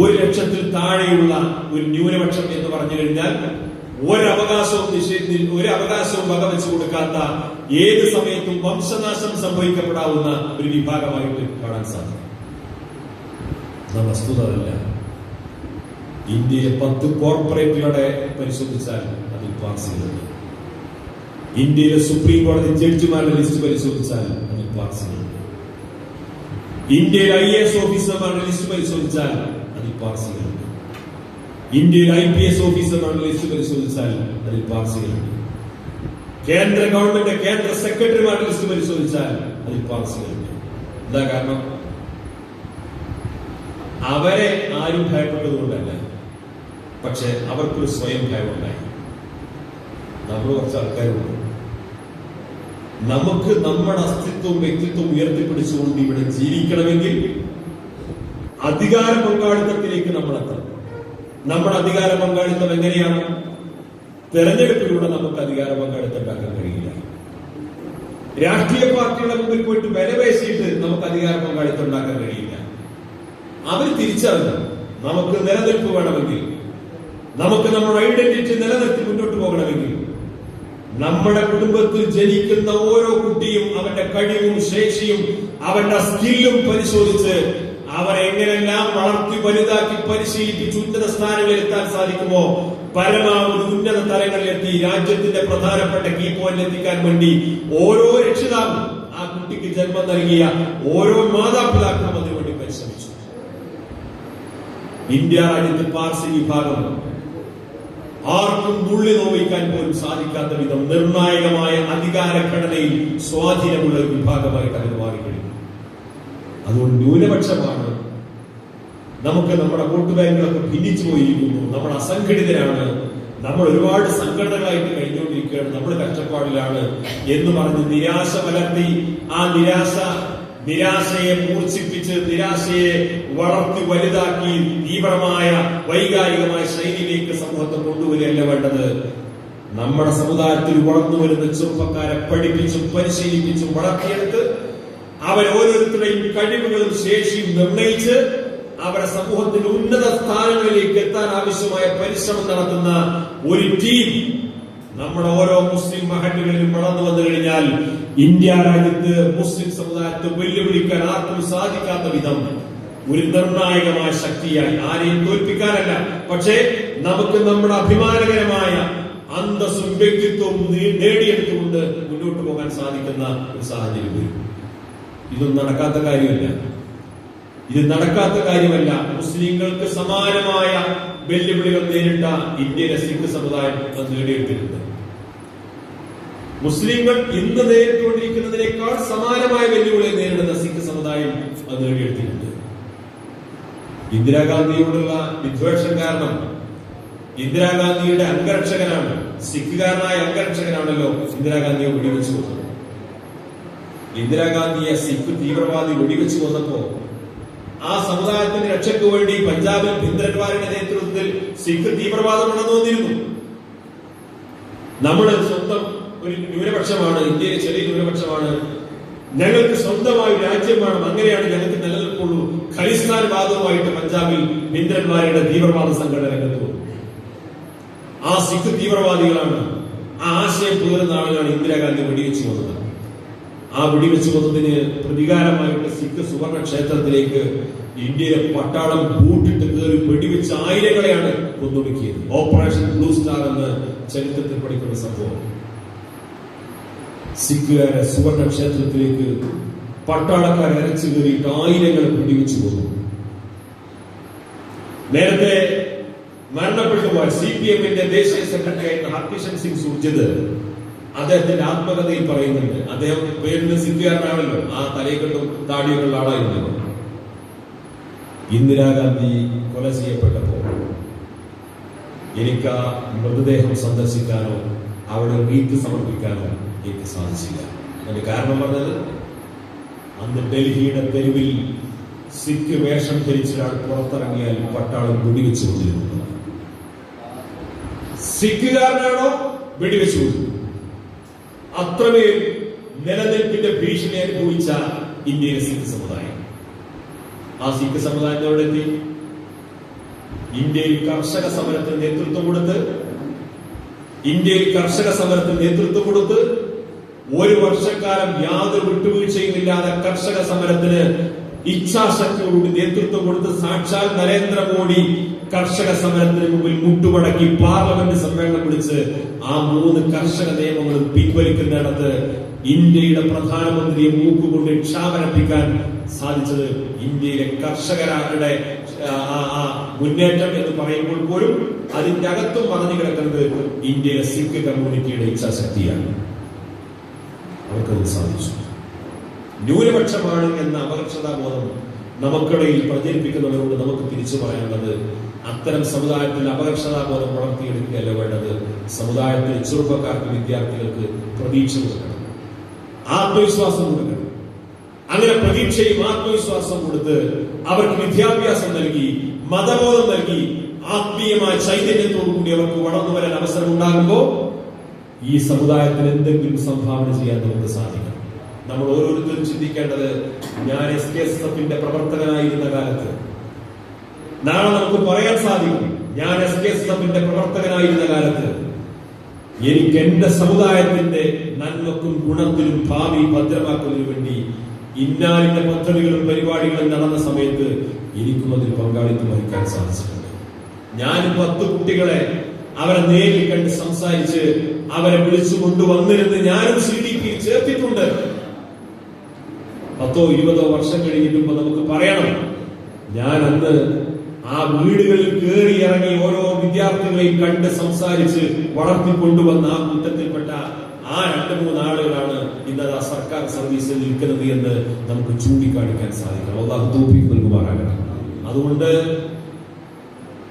1,00,000-ൽ താഴെയുള്ള ഒരു ന്യൂനപക്ഷം എന്ന് പറഞ്ഞു കഴിഞ്ഞാൽ ഒരവകാശവും വകവെച്ചു കൊടുക്കാത്ത, ഏത് സമയത്തും വംശനാശം സംഭവിക്കപ്പെടാവുന്ന ഒരു വിഭാഗമായിട്ട് കാണാൻ സാധിക്കും. വസ്തുത അതല്ല. ഇന്ത്യയിലെ 10 കോർപ്പറേറ്റുകളെ പരിശോധിച്ചാൽ അതിൽ പാർസികളുണ്ട്. ഇന്ത്യയിലെ സുപ്രീം കോടതി ജഡ്ജിമാരുടെ ലിസ്റ്റ് പരിശോധിച്ചാൽ അതിൽ പാർസികളുണ്ട്. ഇന്ത്യയിലെ IAS ഓഫീസർമാരുടെ ലിസ്റ്റ് പരിശോധിച്ചാൽ അതിൽ പാർസികളുണ്ട്. ഇന്ത്യയിൽ IPS ഓഫീസർമാരുടെ ലിസ്റ്റ് പരിശോധിച്ചാൽ അതിൽ പാർസികളുണ്ട്. കേന്ദ്ര ഗവൺമെന്റ് കേന്ദ്ര സെക്രട്ടറിമാരുടെ ലിസ്റ്റ് പരിശോധിച്ചാൽ അതിൽ പാർസികളുണ്ട്. എന്താ കാരണം? അവരെ ആരും ഭയപ്പെട്ടതുകൊണ്ടല്ല, പക്ഷെ അവർക്കൊരു സ്വയം ഭയമുണ്ടായി. നമ്മൾ കുറച്ച് ആൾക്കാരുണ്ട്, നമുക്ക് നമ്മുടെ അസ്തിത്വവും വ്യക്തിത്വവും ഉയർത്തിപ്പിടിച്ചുകൊണ്ട് ഇവിടെ ജീവിക്കണമെങ്കിൽ അധികാര പങ്കാളിത്തത്തിലേക്ക് നമ്മൾ എത്തണം. നമ്മുടെ അധികാര പങ്കാളിത്തം എങ്ങനെയാണ്? തെരഞ്ഞെടുപ്പിലൂടെ നമുക്ക് അധികാര പങ്കാളിത്തം ഉണ്ടാക്കാൻ കഴിയില്ല. രാഷ്ട്രീയ പാർട്ടികളുടെ മുമ്പിൽ പോയിട്ട് വിലപേശിയിട്ട് നമുക്ക് അധികാര പങ്കാളിത്തം ഉണ്ടാക്കാൻ കഴിയില്ല. അവർ തിരിച്ചറിഞ്ഞു, നമുക്ക് നിലനിൽപ്പ് വേണമെങ്കിൽ, നമുക്ക് നമ്മുടെ ഐഡന്റിറ്റി നിലനിർത്തി മുന്നോട്ട് പോകണമെങ്കിൽ, നമ്മുടെ കുടുംബത്തിൽ ജനിക്കുന്ന ഓരോ കുട്ടിയും അവന്റെ കഴിവും ശേഷിയും അവന്റെ സ്കില്ലും പരിശോധിച്ച് അവരെ എങ്ങനെല്ലാം വളർത്തി വലുതാക്കി പരിശീലിപ്പിച്ച് ഉന്നത സ്ഥാനങ്ങളിൽ എത്താൻ സാധിക്കുമോ പരമാവധി ഉന്നത തലങ്ങളിലെത്തി രാജ്യത്തിന്റെ പ്രധാനപ്പെട്ട കീ പോയിന്റ് എത്തിക്കാൻ വേണ്ടി ഓരോ രക്ഷിതാവും, ആ കുട്ടിക്ക് ജന്മം നൽകിയ ഓരോ മാതാപിതാക്കളും അതിനുവേണ്ടി പരിശ്രമിച്ചു. ഇന്ത്യ രാജ്യത്തെ പാർസി വിഭാഗം ആർക്കും നുള്ളി നോവിക്കാൻ പോലും സാധിക്കാത്ത വിധം നിർണായകമായ അധികാര ഘടനയിൽ സ്വാധീനമുള്ള ഒരു വിഭാഗമായിട്ട് അവർ മാറിക്കഴിഞ്ഞു. അതുകൊണ്ട് ന്യൂനപക്ഷമാണ്. നമുക്ക് നമ്മുടെ വോട്ട് ബാങ്കുകളൊക്കെ ഭിന്നിച്ചു പോയിരിക്കുന്നു, നമ്മൾ അസംഘടിതരാണ്, നമ്മൾ ഒരുപാട് സംഘടനകളായിട്ട് കഴിഞ്ഞുകൊണ്ടിരിക്കുകയാണ്, നമ്മൾ കഷ്ടപ്പാടിലാണ് എന്ന് പറഞ്ഞ് നിരാശ വളർത്തി, ആ നിരാശയെ മൂർച്ഛിപ്പിച്ച്, നിരാശയെ വളർത്തി വലുതാക്കി തീവ്രമായ വൈകാരികമായ ശൈലിയിലേക്ക് സമൂഹത്തെ കൊണ്ടുവരികയല്ല വേണ്ടത്. നമ്മുടെ സമുദായത്തിൽ വളർന്നു വരുന്ന ചെറുപ്പക്കാരെ പഠിപ്പിച്ചും പരിശീലിപ്പിച്ചും വളർത്തിയെടുത്ത് അവർ ഓരോരുത്തരുടെയും കഴിവുകളും ശേഷിയും നിർണയിച്ച് അവരുടെ സമൂഹത്തിന്റെ ഉന്നത സ്ഥാനങ്ങളിലേക്ക് എത്താൻ ആവശ്യമായ പരിശ്രമം നടത്തുന്ന ഒരു ടീം നമ്മുടെ ഓരോ മുസ്ലിം മഹല്ലുകളിലും വളർന്നു വന്നു കഴിഞ്ഞാൽ ഇന്ത്യ രാജ്യത്ത് മുസ്ലിം സമുദായത്തെ വെല്ലുവിളിക്കാൻ ആർക്കും സാധിക്കാത്ത വിധം ഒരു നിർണായകമായ ശക്തിയായി, ആരെയും തോൽപ്പിക്കാനല്ല, പക്ഷേ നമുക്ക് നമ്മുടെ അഭിമാനകരമായ അന്തസ്സും വ്യക്തിത്വവും നേടിയെടുത്തുകൊണ്ട് മുന്നോട്ട് പോകാൻ സാധിക്കുന്ന ഒരു സാഹചര്യം വരും. ഇതൊന്നും നടക്കാത്ത കാര്യമല്ല. ഇത് നടക്കാത്ത കാര്യമല്ല. മുസ്ലിങ്ങൾക്ക് സമാനമായ വെല്ലുവിളികൾ നേരിട്ട ഇന്ത്യയിലെ സിഖ് സമുദായം നേടിയെടുത്തിട്ടുണ്ട്. മുസ്ലിങ്ങൾ ഇന്ന് നേരിട്ടുകൊണ്ടിരിക്കുന്നതിനേക്കാൾ സമാനമായ വെല്ലുവിളികൾ നേരിടുന്ന സിഖ് സമുദായം അത് നേടിയെടുത്തിട്ടുണ്ട്. ഇന്ദിരാഗാന്ധിയോടുള്ള വിദ്വേഷം കാരണം ഇന്ദിരാഗാന്ധിയുടെ അംഗരക്ഷകനാണ്, സിഖുകാരനായ അംഗരക്ഷകനാണല്ലോ ഇന്ദിരാഗാന്ധിയെ വെടിവെച്ചു കൊന്നത്. ഇന്ദിരാഗാന്ധിയെ സിഖ് തീവ്രവാദി വെടിവെച്ചു കൊന്നപ്പോ ആ സമുദായത്തിന്റെ രക്ഷയ്ക്ക് വേണ്ടി പഞ്ചാബിൽ ഭിന്ദ്രൻവാരുടെ നേതൃത്വത്തിൽ സിഖ് തീവ്രവാദം നടന്നു വന്നിരുന്നു. നമ്മൾ സ്വന്തം ഒരു ന്യൂനപക്ഷമാണ്, ഇന്ത്യയിലെ ചെറിയ ന്യൂനപക്ഷമാണ്, ഞങ്ങൾക്ക് സ്വന്തമായ രാജ്യം വേണം, അങ്ങനെയാണ് ഞങ്ങൾക്ക് നിലനിൽക്കുള്ളൂ, ഖലിസ്ഥാൻ വാദവുമായിട്ട് പഞ്ചാബിൽ ഭിന്ദ്രന്മാരുടെ തീവ്രവാദ സംഘടന രംഗത്ത് വന്നു. ആ സിഖ് തീവ്രവാദികളാണ്, ആ ആശയം പുലർന്ന ആളുകളാണ് ഇന്ദിരാഗാന്ധി വെടിവെച്ചു കൊന്നത്. ആ വെടിവെച്ചു കൊന്നതിന് പ്രതികാരമായിട്ട് സിഖ് സുവർണ ക്ഷേത്രത്തിലേക്ക് ഇന്ത്യയിലെ പട്ടാളം കൂട്ടിട്ട് കയറി വെടിവെച്ച ആയിരങ്ങളെയാണ് കൊന്നൊടുക്കിയത്. ഓപ്പറേഷൻ ബ്ലൂ സ്റ്റാർ എന്ന് ചരിത്രത്തിൽ പഠിക്കുന്ന സംഭവം. സിഖുകാരെ സുവർണ ക്ഷേത്രത്തിലേക്ക് പട്ടാളക്കാർ അരച്ചു കയറിയിട്ട് ആയിരങ്ങളെ വെടിവെച്ചു കൊന്നു. നേരത്തെ മരണപ്പെട്ടു പോയ CPM-ന്റെ ദേശീയ സെക്രട്ടറി ആയിരുന്ന ഹർകിഷൻ സിംഗ് സുർജിത് അദ്ദേഹത്തിന്റെ ആത്മകഥയിൽ പറയുന്നുണ്ട്. അദ്ദേഹം പേരിന് സിഖുകാരനാണല്ലോ, ആ തലയെക്കെട്ടും താടിയൊക്കെയുള്ള ആളായിരുന്നല്ലോ. ഇന്ദിരാഗാന്ധി കൊല ചെയ്യപ്പെട്ടപ്പോ എനിക്ക് ആ മൃതദേഹം സന്ദർശിക്കാനോ അവിടെ റീത്ത് സമർപ്പിക്കാനോ എനിക്ക് സാധിച്ചില്ല. അതിന്റെ കാരണം പറഞ്ഞത്, അന്ന് ഡൽഹിയുടെ തെരുവിൽ സിഖ് വേഷം ധരിച്ച ഒരാൾ പുറത്തിറങ്ങിയാൽ പട്ടാളം വെടിവെച്ചു കൊണ്ടിരുന്നത്. സിഖുകാരനാണോ വെടിവെച്ചു കൊണ്ടിരുന്നത്. അത്രമേൽ നിലനിൽപ്പിന്റെ ഭീഷണി അനുഭവിച്ച ഇന്ത്യയിലെ സിഖ് സമുദായം. ആ സിഖ് സമുദായത്തോടെത്തി ഇന്ത്യയിൽ കർഷക സമരത്തിന് നേതൃത്വം കൊടുത്ത് ഒരു വർഷക്കാലം യാതൊരു വിട്ടുവീഴ്ചയുമില്ലാതെ കർഷക സമരത്തിന് ഇച്ഛാശക്തിയോടുകൂടി നേതൃത്വം കൊടുത്ത് സാക്ഷാൽ നരേന്ദ്രമോദി കർഷക സമരത്തിന് മുമ്പിൽ മുട്ടുമടക്കി പാർലമെന്റ് സമ്മേളനം വിളിച്ച് ആ 3 കർഷക നിയമങ്ങളും പിൻവലിക്കുന്നിടത്ത് ഇന്ത്യയുടെ പ്രധാനമന്ത്രിയെ മൂക്കുകൊണ്ട് ക്ഷാമരപ്പിക്കാൻ സാധിച്ചത് ഇന്ത്യയിലെ കർഷകരുടെ മുന്നേറ്റം എന്ന് പറയുമ്പോൾ പോലും അതിന്റെ അകത്തും പറഞ്ഞു കിടക്കുന്നത് ഇന്ത്യയിലെ സിഖ് കമ്മ്യൂണിറ്റിയുടെ ഇച്ഛാശക്തിയാണ്. അവർക്കത് സാധിച്ചു. ന്യൂനപക്ഷമാണ് എന്ന അപകർഷതാബോധം നമുക്കിടയിൽ പ്രചരിപ്പിക്കുന്നവരോട് നമുക്ക് തിരിച്ചു പറയാനുള്ളത്, അത്തരം സമുദായത്തിൽ അപകർഷതാബോധം വളർത്തിയെടുക്കുകയല്ല വേണ്ടത്. സമുദായത്തിലെ ചെറുപ്പക്കാർക്ക്, വിദ്യാർത്ഥികൾക്ക് പ്രതീക്ഷ കൊടുക്കണം, ആത്മവിശ്വാസം കൊടുക്കണം. അങ്ങനെ പ്രതീക്ഷയും ആത്മവിശ്വാസം കൊടുത്ത് അവർക്ക് വിദ്യാഭ്യാസം നൽകി, മതബോധം നൽകി, ആത്മീയമായ ചൈതന്യത്തോടുകൂടി അവർക്ക് വളർന്നു വരാൻ അവസരം ഉണ്ടാകുമ്പോൾ ഈ സമുദായത്തിന് എന്തെങ്കിലും സംഭാവന ചെയ്യാൻ നമുക്ക് സാധിക്കണം. നമ്മൾ ഓരോരുത്തരും ചിന്തിക്കേണ്ടത്, ഞാൻ SKSF-ന്റെ പ്രവർത്തകനായിരുന്ന കാലത്ത്, നാളെ നമുക്ക് പറയാൻ സാധിക്കും, ഞാൻ SKSF-ന്റെ പ്രവർത്തകനായിരുന്ന കാലത്ത് എനിക്ക് എന്റെ സമുദായത്തിന്റെ നന്മക്കും ഗുണത്തിനും ഭാവി ഭദ്രമാക്കുന്നതിനു വേണ്ടി ഇന്നാലിന്റെ പദ്ധതികളും പരിപാടികളും നടന്ന സമയത്ത് എനിക്കും അതിൽ പങ്കാളിത്തം വഹിക്കാൻ സാധിച്ചിട്ടുണ്ട്. ഞാൻ 10 കുട്ടികളെ അവരെ നേരിൽ കണ്ട് സംസാരിച്ച് അവരെ വിളിച്ചു കൊണ്ടുവന്നിരുന്ന് ഞാനും CDP-യിൽ ചേർത്തിട്ടുണ്ട്. 10-20 വർഷം കഴിഞ്ഞിട്ടുമ്പോ നമുക്ക് പറയണം, ഞാൻ അന്ന് ആ വീടുകളിൽ കയറി ഇറങ്ങി ഓരോ വിദ്യാർത്ഥികളെയും കണ്ട് സംസാരിച്ച് വളർത്തിക്കൊണ്ടുവന്ന ആ കൂട്ടത്തിൽപ്പെട്ട ആ 2-3 ആളുകളാണ് ഇന്നത് ആ സർക്കാർ സർവീസിൽ നിൽക്കുന്നത് എന്ന് നമുക്ക് ചൂണ്ടിക്കാണിക്കാൻ സാധിക്കണം. അല്ലാഹു തൗഫീഖ് നൽകുമാറാകട്ടെ. അതുകൊണ്ട്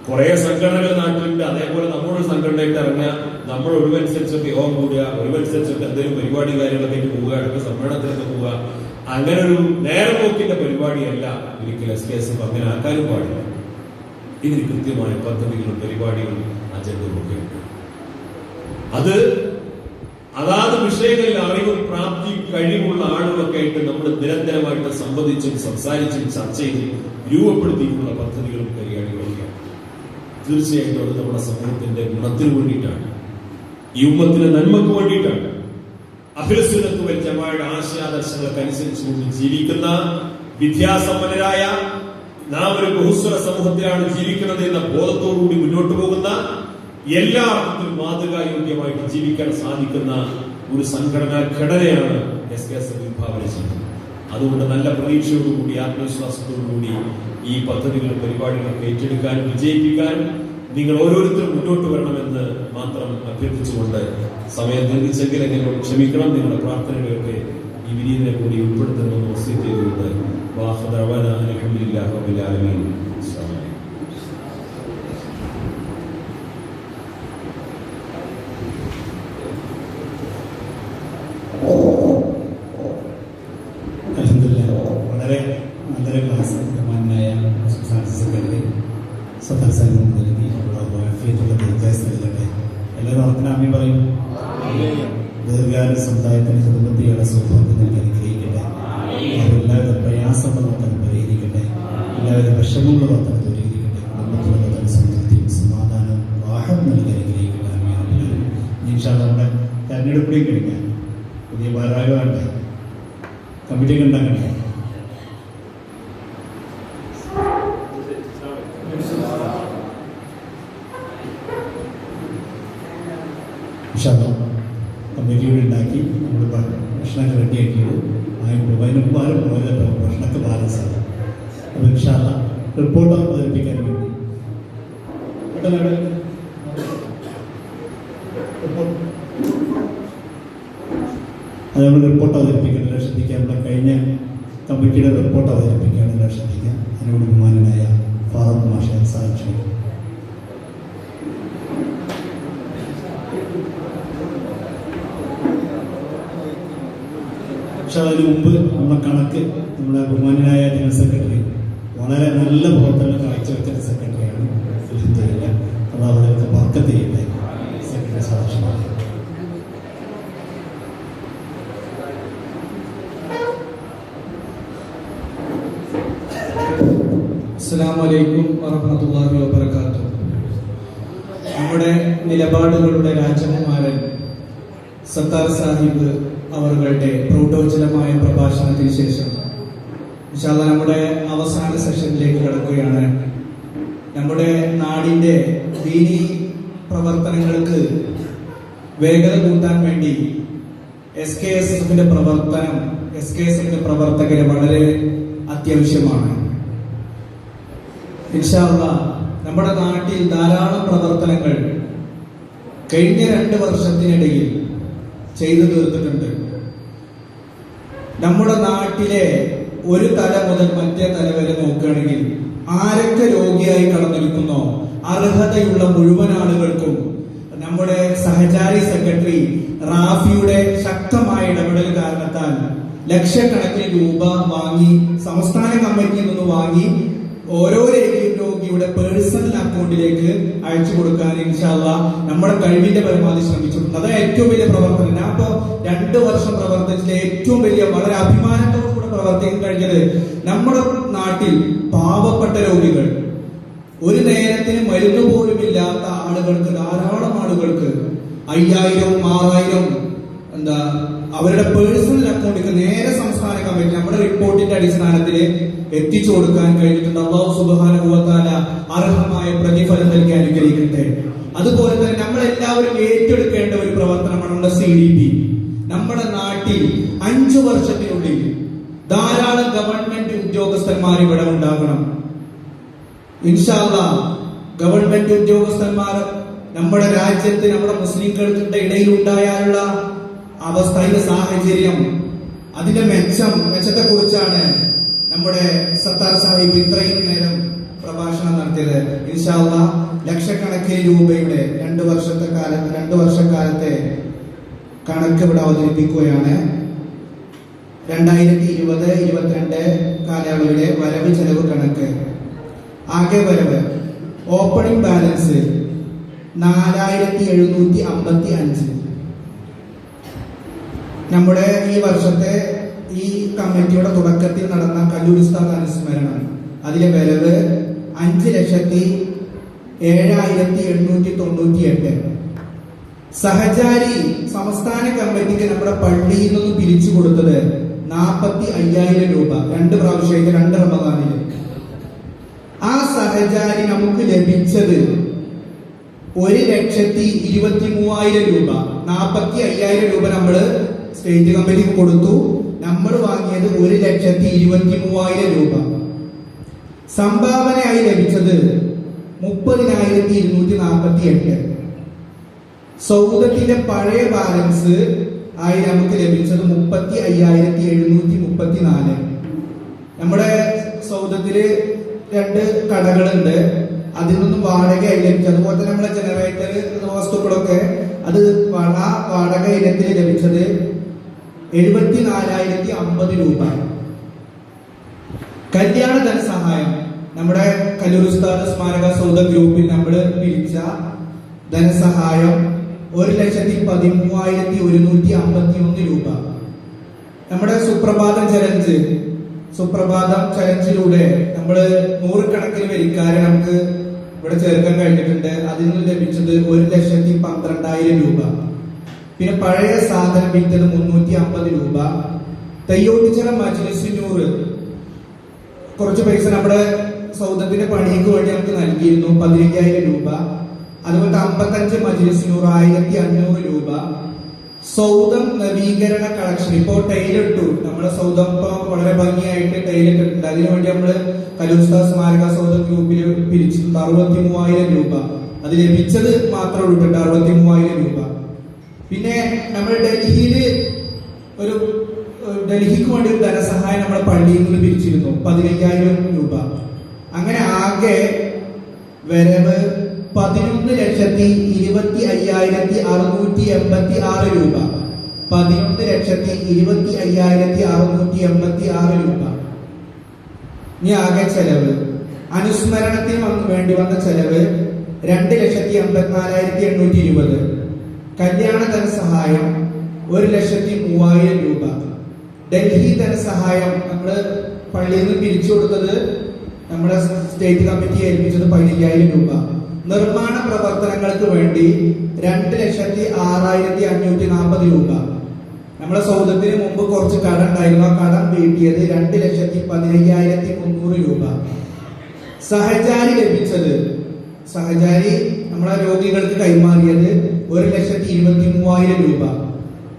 കുറെ സംഘടനകൾ നാട്ടിലുണ്ട്. അതേപോലെ നമ്മളൊരു സംഘടനയായിട്ട് ഇറങ്ങുക, നമ്മൾ ഒഴിവനുസരിച്ചൊക്കെ യോഗം കൂടുക, ഒഴിവനുസരിച്ചൊക്കെ എന്തെങ്കിലും പരിപാടി കാര്യങ്ങളൊക്കെ പോവുക, അടുത്ത സമ്മേളനത്തിലൊക്കെ പോവുക. അങ്ങനെ ഒരു നേരം നോക്കിന്റെ പരിപാടിയല്ല ഒരിക്കലും SKSF അങ്ങനെ ആക്കാനും പാടില്ല. ഇതിന് കൃത്യമായ പദ്ധതികളും പരിപാടികളും അജണ്ടയും ഒക്കെ ഉണ്ട്. അത് അതാത് വിഷയങ്ങളിൽ അറിവും പ്രാപ്തിയും കഴിവുള്ള ആളുകളൊക്കെ ആയിട്ട് നമ്മൾ നിരന്തരമായിട്ട് സംവദിച്ചും സംസാരിച്ചും ചർച്ച ചെയ്തും രൂപപ്പെടുത്തിയിട്ടുള്ള പദ്ധതികളും പരിപാടികളൊക്കെയാണ്. തീർച്ചയായിട്ടും അത് നമ്മുടെ സമൂഹത്തിന്റെ ഗുണത്തിന് വേണ്ടിയിട്ടാണ്, ഈ ഉമ്മത്തിന്റെ നന്മക്ക് വേണ്ടിയിട്ടാണ്. അഖിലുസുന്നത്ത് വൽ ജമാഅയുടെ ആശയാദർശങ്ങൾക്ക് അനുസരിച്ചുകൊണ്ട് ജീവിക്കുന്ന വിദ്യാസമ്പന്നരായ നാം ഒരു ബഹുസ്വര സമൂഹത്തിലാണ് ജീവിക്കുന്നത് എന്ന ബോധത്തോടുകൂടി മുന്നോട്ട് പോകുന്ന, എല്ലാ അർത്ഥത്തിലും മാതൃകായോഗ്യമായിട്ട് ജീവിക്കാൻ സാധിക്കുന്ന ഒരു സംഘടനാ ഘടനയാണ് SKS വിഭാവന ചെയ്യുന്നത്. അതുകൊണ്ട് നല്ല പ്രതീക്ഷയോടുകൂടി ആത്മവിശ്വാസത്തോടുകൂടി ഈ പദ്ധതികളും പരിപാടികളൊക്കെ ഏറ്റെടുക്കാനും വിജയിപ്പിക്കാനും നിങ്ങൾ ഓരോരുത്തരും മുന്നോട്ട് വരണമെന്ന് മാത്രം അഭ്യർത്ഥിച്ചുകൊണ്ട് സമയം ദീർഘിച്ചെങ്കിൽ എന്നോട് ക്ഷമിക്കണം. നിങ്ങളുടെ പ്രാർത്ഥനകളൊക്കെ ഈ വിനീതനെ കൂടി ഉൾപ്പെടുത്തണമെന്ന് വസിയത്ത് ചെയ്തുകൊണ്ട് അൽഹംദുലില്ലാഹി റബ്ബിൽ ആലമീൻ. വളരെ നല്ലൊരു ക്ലാസ് ബഹുമാനായ സംസ്ഥാന സെക്രട്ടറി സത്താർ സാഹിബ് നൽകിയിട്ടുള്ള ദീർഘായുസ്സ് നൽകട്ടെ. എല്ലാവരും ഉറപ്പിനാമി പറയും. ദീർഘകാല സമുദായത്തിന് കുടുംബത്തിലുള്ള സൗഭാഗ്യം നൽകി അനുഗ്രഹിക്കട്ടെ. എല്ലാവരുടെ പ്രയാസങ്ങളും തന്നെ പരിഹരിക്കട്ടെ. എല്ലാവരുടെ വിഷമങ്ങളും തന്നെ ദൂരീകരിക്കട്ടെ. കുടുംബത്തിലുള്ള തന്നെ സംതൃപ്തിയും സമാധാനവും വാഹം നൽകി അനുഗ്രഹിക്കട്ടെ. നമ്മുടെ തെരഞ്ഞെടുപ്പിലേക്ക് കഴിഞ്ഞാൽ പുതിയ ഭാരവാഹികളുടെ കമ്മിറ്റിയൊക്കെ ഉണ്ടാക്കണ്ടേ? കമ്മിറ്റിയോട് ഉണ്ടാക്കി നമ്മൾ ഭക്ഷണമൊക്കെ റെഡിയാക്കിയത് അതിനുമുമ്പ് ഭക്ഷണമൊക്കെ ബാലൻസ് ആണ്. അപ്പോൾ ഇൻഷാല്ലാ റിപ്പോർട്ട് അവതരിപ്പിക്കാൻ വേണ്ടി അത് നമ്മൾ റിപ്പോർട്ട് അവതരിപ്പിക്കണം. ശ്രദ്ധിക്കുക, നമ്മുടെ കഴിഞ്ഞ കമ്മിറ്റിയുടെ റിപ്പോർട്ട് അവതരിപ്പിക്കുകയാണ്. ശ്രദ്ധിക്കുക. അതിനോട് ബഹുമാനനായ ഫാറൂഖ് മാഷ് സാഹിബ്. പക്ഷെ അതിന് മുമ്പ് നമ്മുടെ കണക്ക് നമ്മുടെ ബഹുമാനായ ജനറൽ സെക്രട്ടറി വളരെ നല്ല പ്രവർത്തനം കാഴ്ചവെച്ച സെക്രട്ടറിയാണ്. അത് അവർക്ക് ബർക്കത്ത് ചെയ്യട്ടെ. സെക്രട്ടറി സാക്ഷ്യമാണ്. അസ്സലാമു അലൈക്കും വറഹ്മത്തുള്ളാഹി വബറകാതുഹു. നമ്മുടെ നിലപാടുകളുടെ രാജകുമാരൻ സത്താർ സാഹിബ് അവരുടെ പ്രൗഢോജ്വലമായ പ്രഭാഷണത്തിന് ശേഷം ഇൻഷാ അല്ലാഹ് നമ്മുടെ അവസാന സെഷനിലേക്ക് കടക്കുകയാണ്. നമ്മുടെ നാടിന്റെ ദീനി പ്രവർത്തനങ്ങൾക്ക് വേഗത കൂട്ടാൻ വേണ്ടി SKSFന്റെ പ്രവർത്തനം, SKSFന്റെ പ്രവർത്തകരെ വളരെ അത്യാവശ്യമാണ്. ഇൻഷാ അല്ലാഹ് നമ്മുടെ നാട്ടിൽ ധാരാളം പ്രവർത്തനങ്ങൾ കഴിഞ്ഞ 2 വർഷത്തിനിടയിൽ ചെയ്തു തീർത്തിട്ടുണ്ട്. നമ്മുടെ നാട്ടിലെ ഒരു തല മുതൽ മറ്റേ തല വരെ നോക്കുകയാണെങ്കിൽ ആരൊക്കെ രോഗിയായി കടന്നിരിക്കുന്നോ അർഹതയുള്ള മുഴുവൻ ആളുകൾക്കും നമ്മുടെ സഹചാരി സെക്രട്ടറി റാഫിയുടെ ശക്തമായ ഇടപെടൽ കാരണത്താൽ ലക്ഷക്കണക്കിന് രൂപ വാങ്ങി സംസ്ഥാന കമ്മിറ്റിയിൽ നിന്ന് വാങ്ങി ഓരോ രോഗിയുടെ പേഴ്സണൽ അക്കൗണ്ടിലേക്ക് അയച്ചു കൊടുക്കാൻ ഇൻഷാ അല്ലാഹ് നമ്മുടെ കഴിവിന്റെ പരമാവധി ശ്രമിച്ചിട്ടുണ്ട്. അതാണ് ഏറ്റവും വലിയ പ്രവർത്തനം. ഞാൻ ഇപ്പോ 2 വർഷം പ്രവർത്തിച്ചിലെ ഏറ്റവും വലിയ വളരെ അഭിമാനത്തോടുകൂടെ പ്രവർത്തിക്കാൻ കഴിഞ്ഞത് നമ്മുടെ നാട്ടിൽ പാവപ്പെട്ട രോഗികൾ, ഒരു നേരത്തിന് മരുന്ന് പോലും ഇല്ലാത്ത ആളുകൾക്ക്, ധാരാളം ആളുകൾക്ക് 5000, 6000 അവരുടെ പേഴ്സണൽ അക്കൗണ്ടിലേക്ക് നേരെ സംസ്ഥാന കമ്മിറ്റി നമ്മുടെ റിപ്പോർട്ടിന്റെ അടിസ്ഥാനത്തിൽ എത്തിച്ചു കൊടുക്കാൻ കഴിഞ്ഞിട്ടുണ്ട്. അല്ലാഹു സുബ്ഹാനഹു വ തആല അർഹമായ പ്രതിഫലം നൽകി അനുഗ്രഹിക്കട്ടെ. അതുപോലെ തന്നെ നമ്മളെല്ലാവരും ഏറ്റെടുക്കേണ്ട ഒരു പ്രവർത്തനമാണ് നമ്മുടെ CDP. നമ്മുടെ നാട്ടിൽ 5 വർഷത്തിനുള്ളിൽ ധാരാളം ഗവൺമെന്റ് ഉദ്യോഗസ്ഥന്മാർ ഇവിടെ ഉണ്ടാകണം. ഇൻഷാ അല്ലാഹ് ഗവൺമെന്റ് ഉദ്യോഗസ്ഥന്മാർ നമ്മുടെ രാജ്യത്ത് നമ്മുടെ മുസ്ലിംകളുടെ ഇടയിൽ ഉണ്ടായാലുള്ള അവസ്ഥ, സാഹചര്യം, അതിന്റെ മെച്ചത്തെ കുറിച്ചാണ് നമ്മുടെ സത്താർ സാഹിബ് ഇത്രയും നേരം പ്രഭാഷണം നടത്തിയത്. ഇൻഷാ അല്ലാഹ് ലക്ഷക്കണക്കിന് രൂപയുടെ 2 വർഷക്കാലത്തെ കണക്ക് ഇവിടെ അവതരിപ്പിക്കുകയാണ്. 2020-22 കാലയളവിലെ വരവ് ചെലവ് കണക്ക്. ആകെ വരവ് ഓപ്പണിംഗ് ബാലൻസ് 4755. നമ്മുടെ ഈ വർഷത്തെ ഈ കമ്മിറ്റിയുടെ തുടക്കത്തിൽ നടന്ന കല്ലൂർ ഉസ്താദ് അനുസ്മരണം, അതിലെ വരവ് 5,07,898. സഹചാരി സംസ്ഥാന കമ്മിറ്റിക്ക് നമ്മുടെ പള്ളിയിൽ നിന്ന് പിരിച്ചു കൊടുത്തത് 45,000 രൂപ, 2 പ്രാവശ്യമായിട്ട് 2 റമദാനിൽ. ആ സഹചാരി നമുക്ക് ലഭിച്ചത് 1,23,000 രൂപ. 45,000 രൂപ നമ്മള് സ്റ്റേറ്റ് കമ്മിറ്റിക്ക് കൊടുത്തു. നമ്മൾ വാങ്ങിയത് 1,23,000 രൂപ. സംഭാവനയായി ലഭിച്ചത് 30,248. സൗദത്തിന്റെ പഴയ ബാലൻസ് ആയി നമുക്ക് ലഭിച്ചത് 35,734. നമ്മുടെ സൗദത്തില് 2 കടകളുണ്ട്, അതിൽ നിന്നും വാടകയായി ലഭിച്ചത്. അതുപോലെ തന്നെ നമ്മുടെ ജനറേറ്റർ വസ്തുക്കളൊക്കെ അത് വാടക ഇനത്തിൽ ലഭിച്ചത് 74,050 രൂപ. കല്യാണ ധനസഹായം നമ്മുടെ കല്ലൂർ ഉസ്താദ് സ്മാരക സൗദ ഗ്രൂപ്പിൽ നമ്മൾ പിരിച്ച ധനസഹായം 1,13,151 രൂപ. നമ്മുടെ സുപ്രഭാതം ചലഞ്ചിലൂടെ നമ്മൾ 100 കണക്കിന് വരിക്കാരെ നമുക്ക് ഇവിടെ ചേർക്കാൻ കഴിഞ്ഞിട്ടുണ്ട്. അതിൽ നിന്ന് ലഭിച്ചത് 1,12,000 രൂപ. പിന്നെ പഴയ സാധനം വിറ്റത് 350 രൂപ. തയ്യോട്ടിച്ചിറ മജ്ലിസിനൂർ കുറച്ച് പൈസ നമ്മുടെ സൗദത്തിന്റെ പണിക്ക് വേണ്ടി നമുക്ക് നൽകിയിരുന്നു, 15,000 രൂപ. അതുപോലെ 55 മജ്ലിസിനൂർ 1,500 രൂപ. സൗദം നവീകരണ കളക്ഷൻ ഇപ്പോ ടൈലിട്ടു. നമ്മുടെ സൗദം ഇപ്പൊ വളരെ ഭംഗിയായിട്ട് ടൈലിട്ടിട്ടുണ്ട്. അതിനുവേണ്ടി നമ്മള് കല്ലൂർ ഉസ്താദ് സ്മാരക സൗദ ഗ്രൂപ്പിൽ പിരിച്ചിട്ടുണ്ട് 63,000 രൂപ. അത് ലഭിച്ചത് മാത്രമേ ഉള്ളൂ 63,000 രൂപ. പിന്നെ നമ്മൾ ഡൽഹിക്ക് വേണ്ടി ഒരു ധനസഹായം നമ്മുടെ പള്ളിയിൽ നിന്ന് പിരിച്ചിരുന്നു 15,000 രൂപ. അങ്ങനെ ആകെ വരവ് 11,25,686 രൂപ. 11,25,686 രൂപ. ഇനി ആകെ ചെലവ് അനുസ്മരണത്തിന് വേണ്ടി വന്ന ചെലവ് 2,84,820. കല്യാണ ധനസഹായം 1,03,000 രൂപ. ഡൽഹി ധനസഹായം നമ്മള് പള്ളിയിൽ നിന്ന് പിരിച്ചു കൊടുത്തത് നമ്മുടെ സ്റ്റേറ്റ് കമ്മിറ്റി ഏൽപ്പിച്ചത് 15,000 രൂപ. നിർമ്മാണ പ്രവർത്തനങ്ങൾക്ക് വേണ്ടി 2,06,540 രൂപ. നമ്മുടെ സൗദത്തിന് മുമ്പ് കുറച്ച് കടം ഉണ്ടായിരുന്നു, ആ കടം വീട്ടിയത് 2,15,300 രൂപ. സഹചാരി ലഭിച്ചത്, സഹചാരി നമ്മളെ രോഗികൾക്ക് കൈമാറിയത് 1,23,000 രൂപ.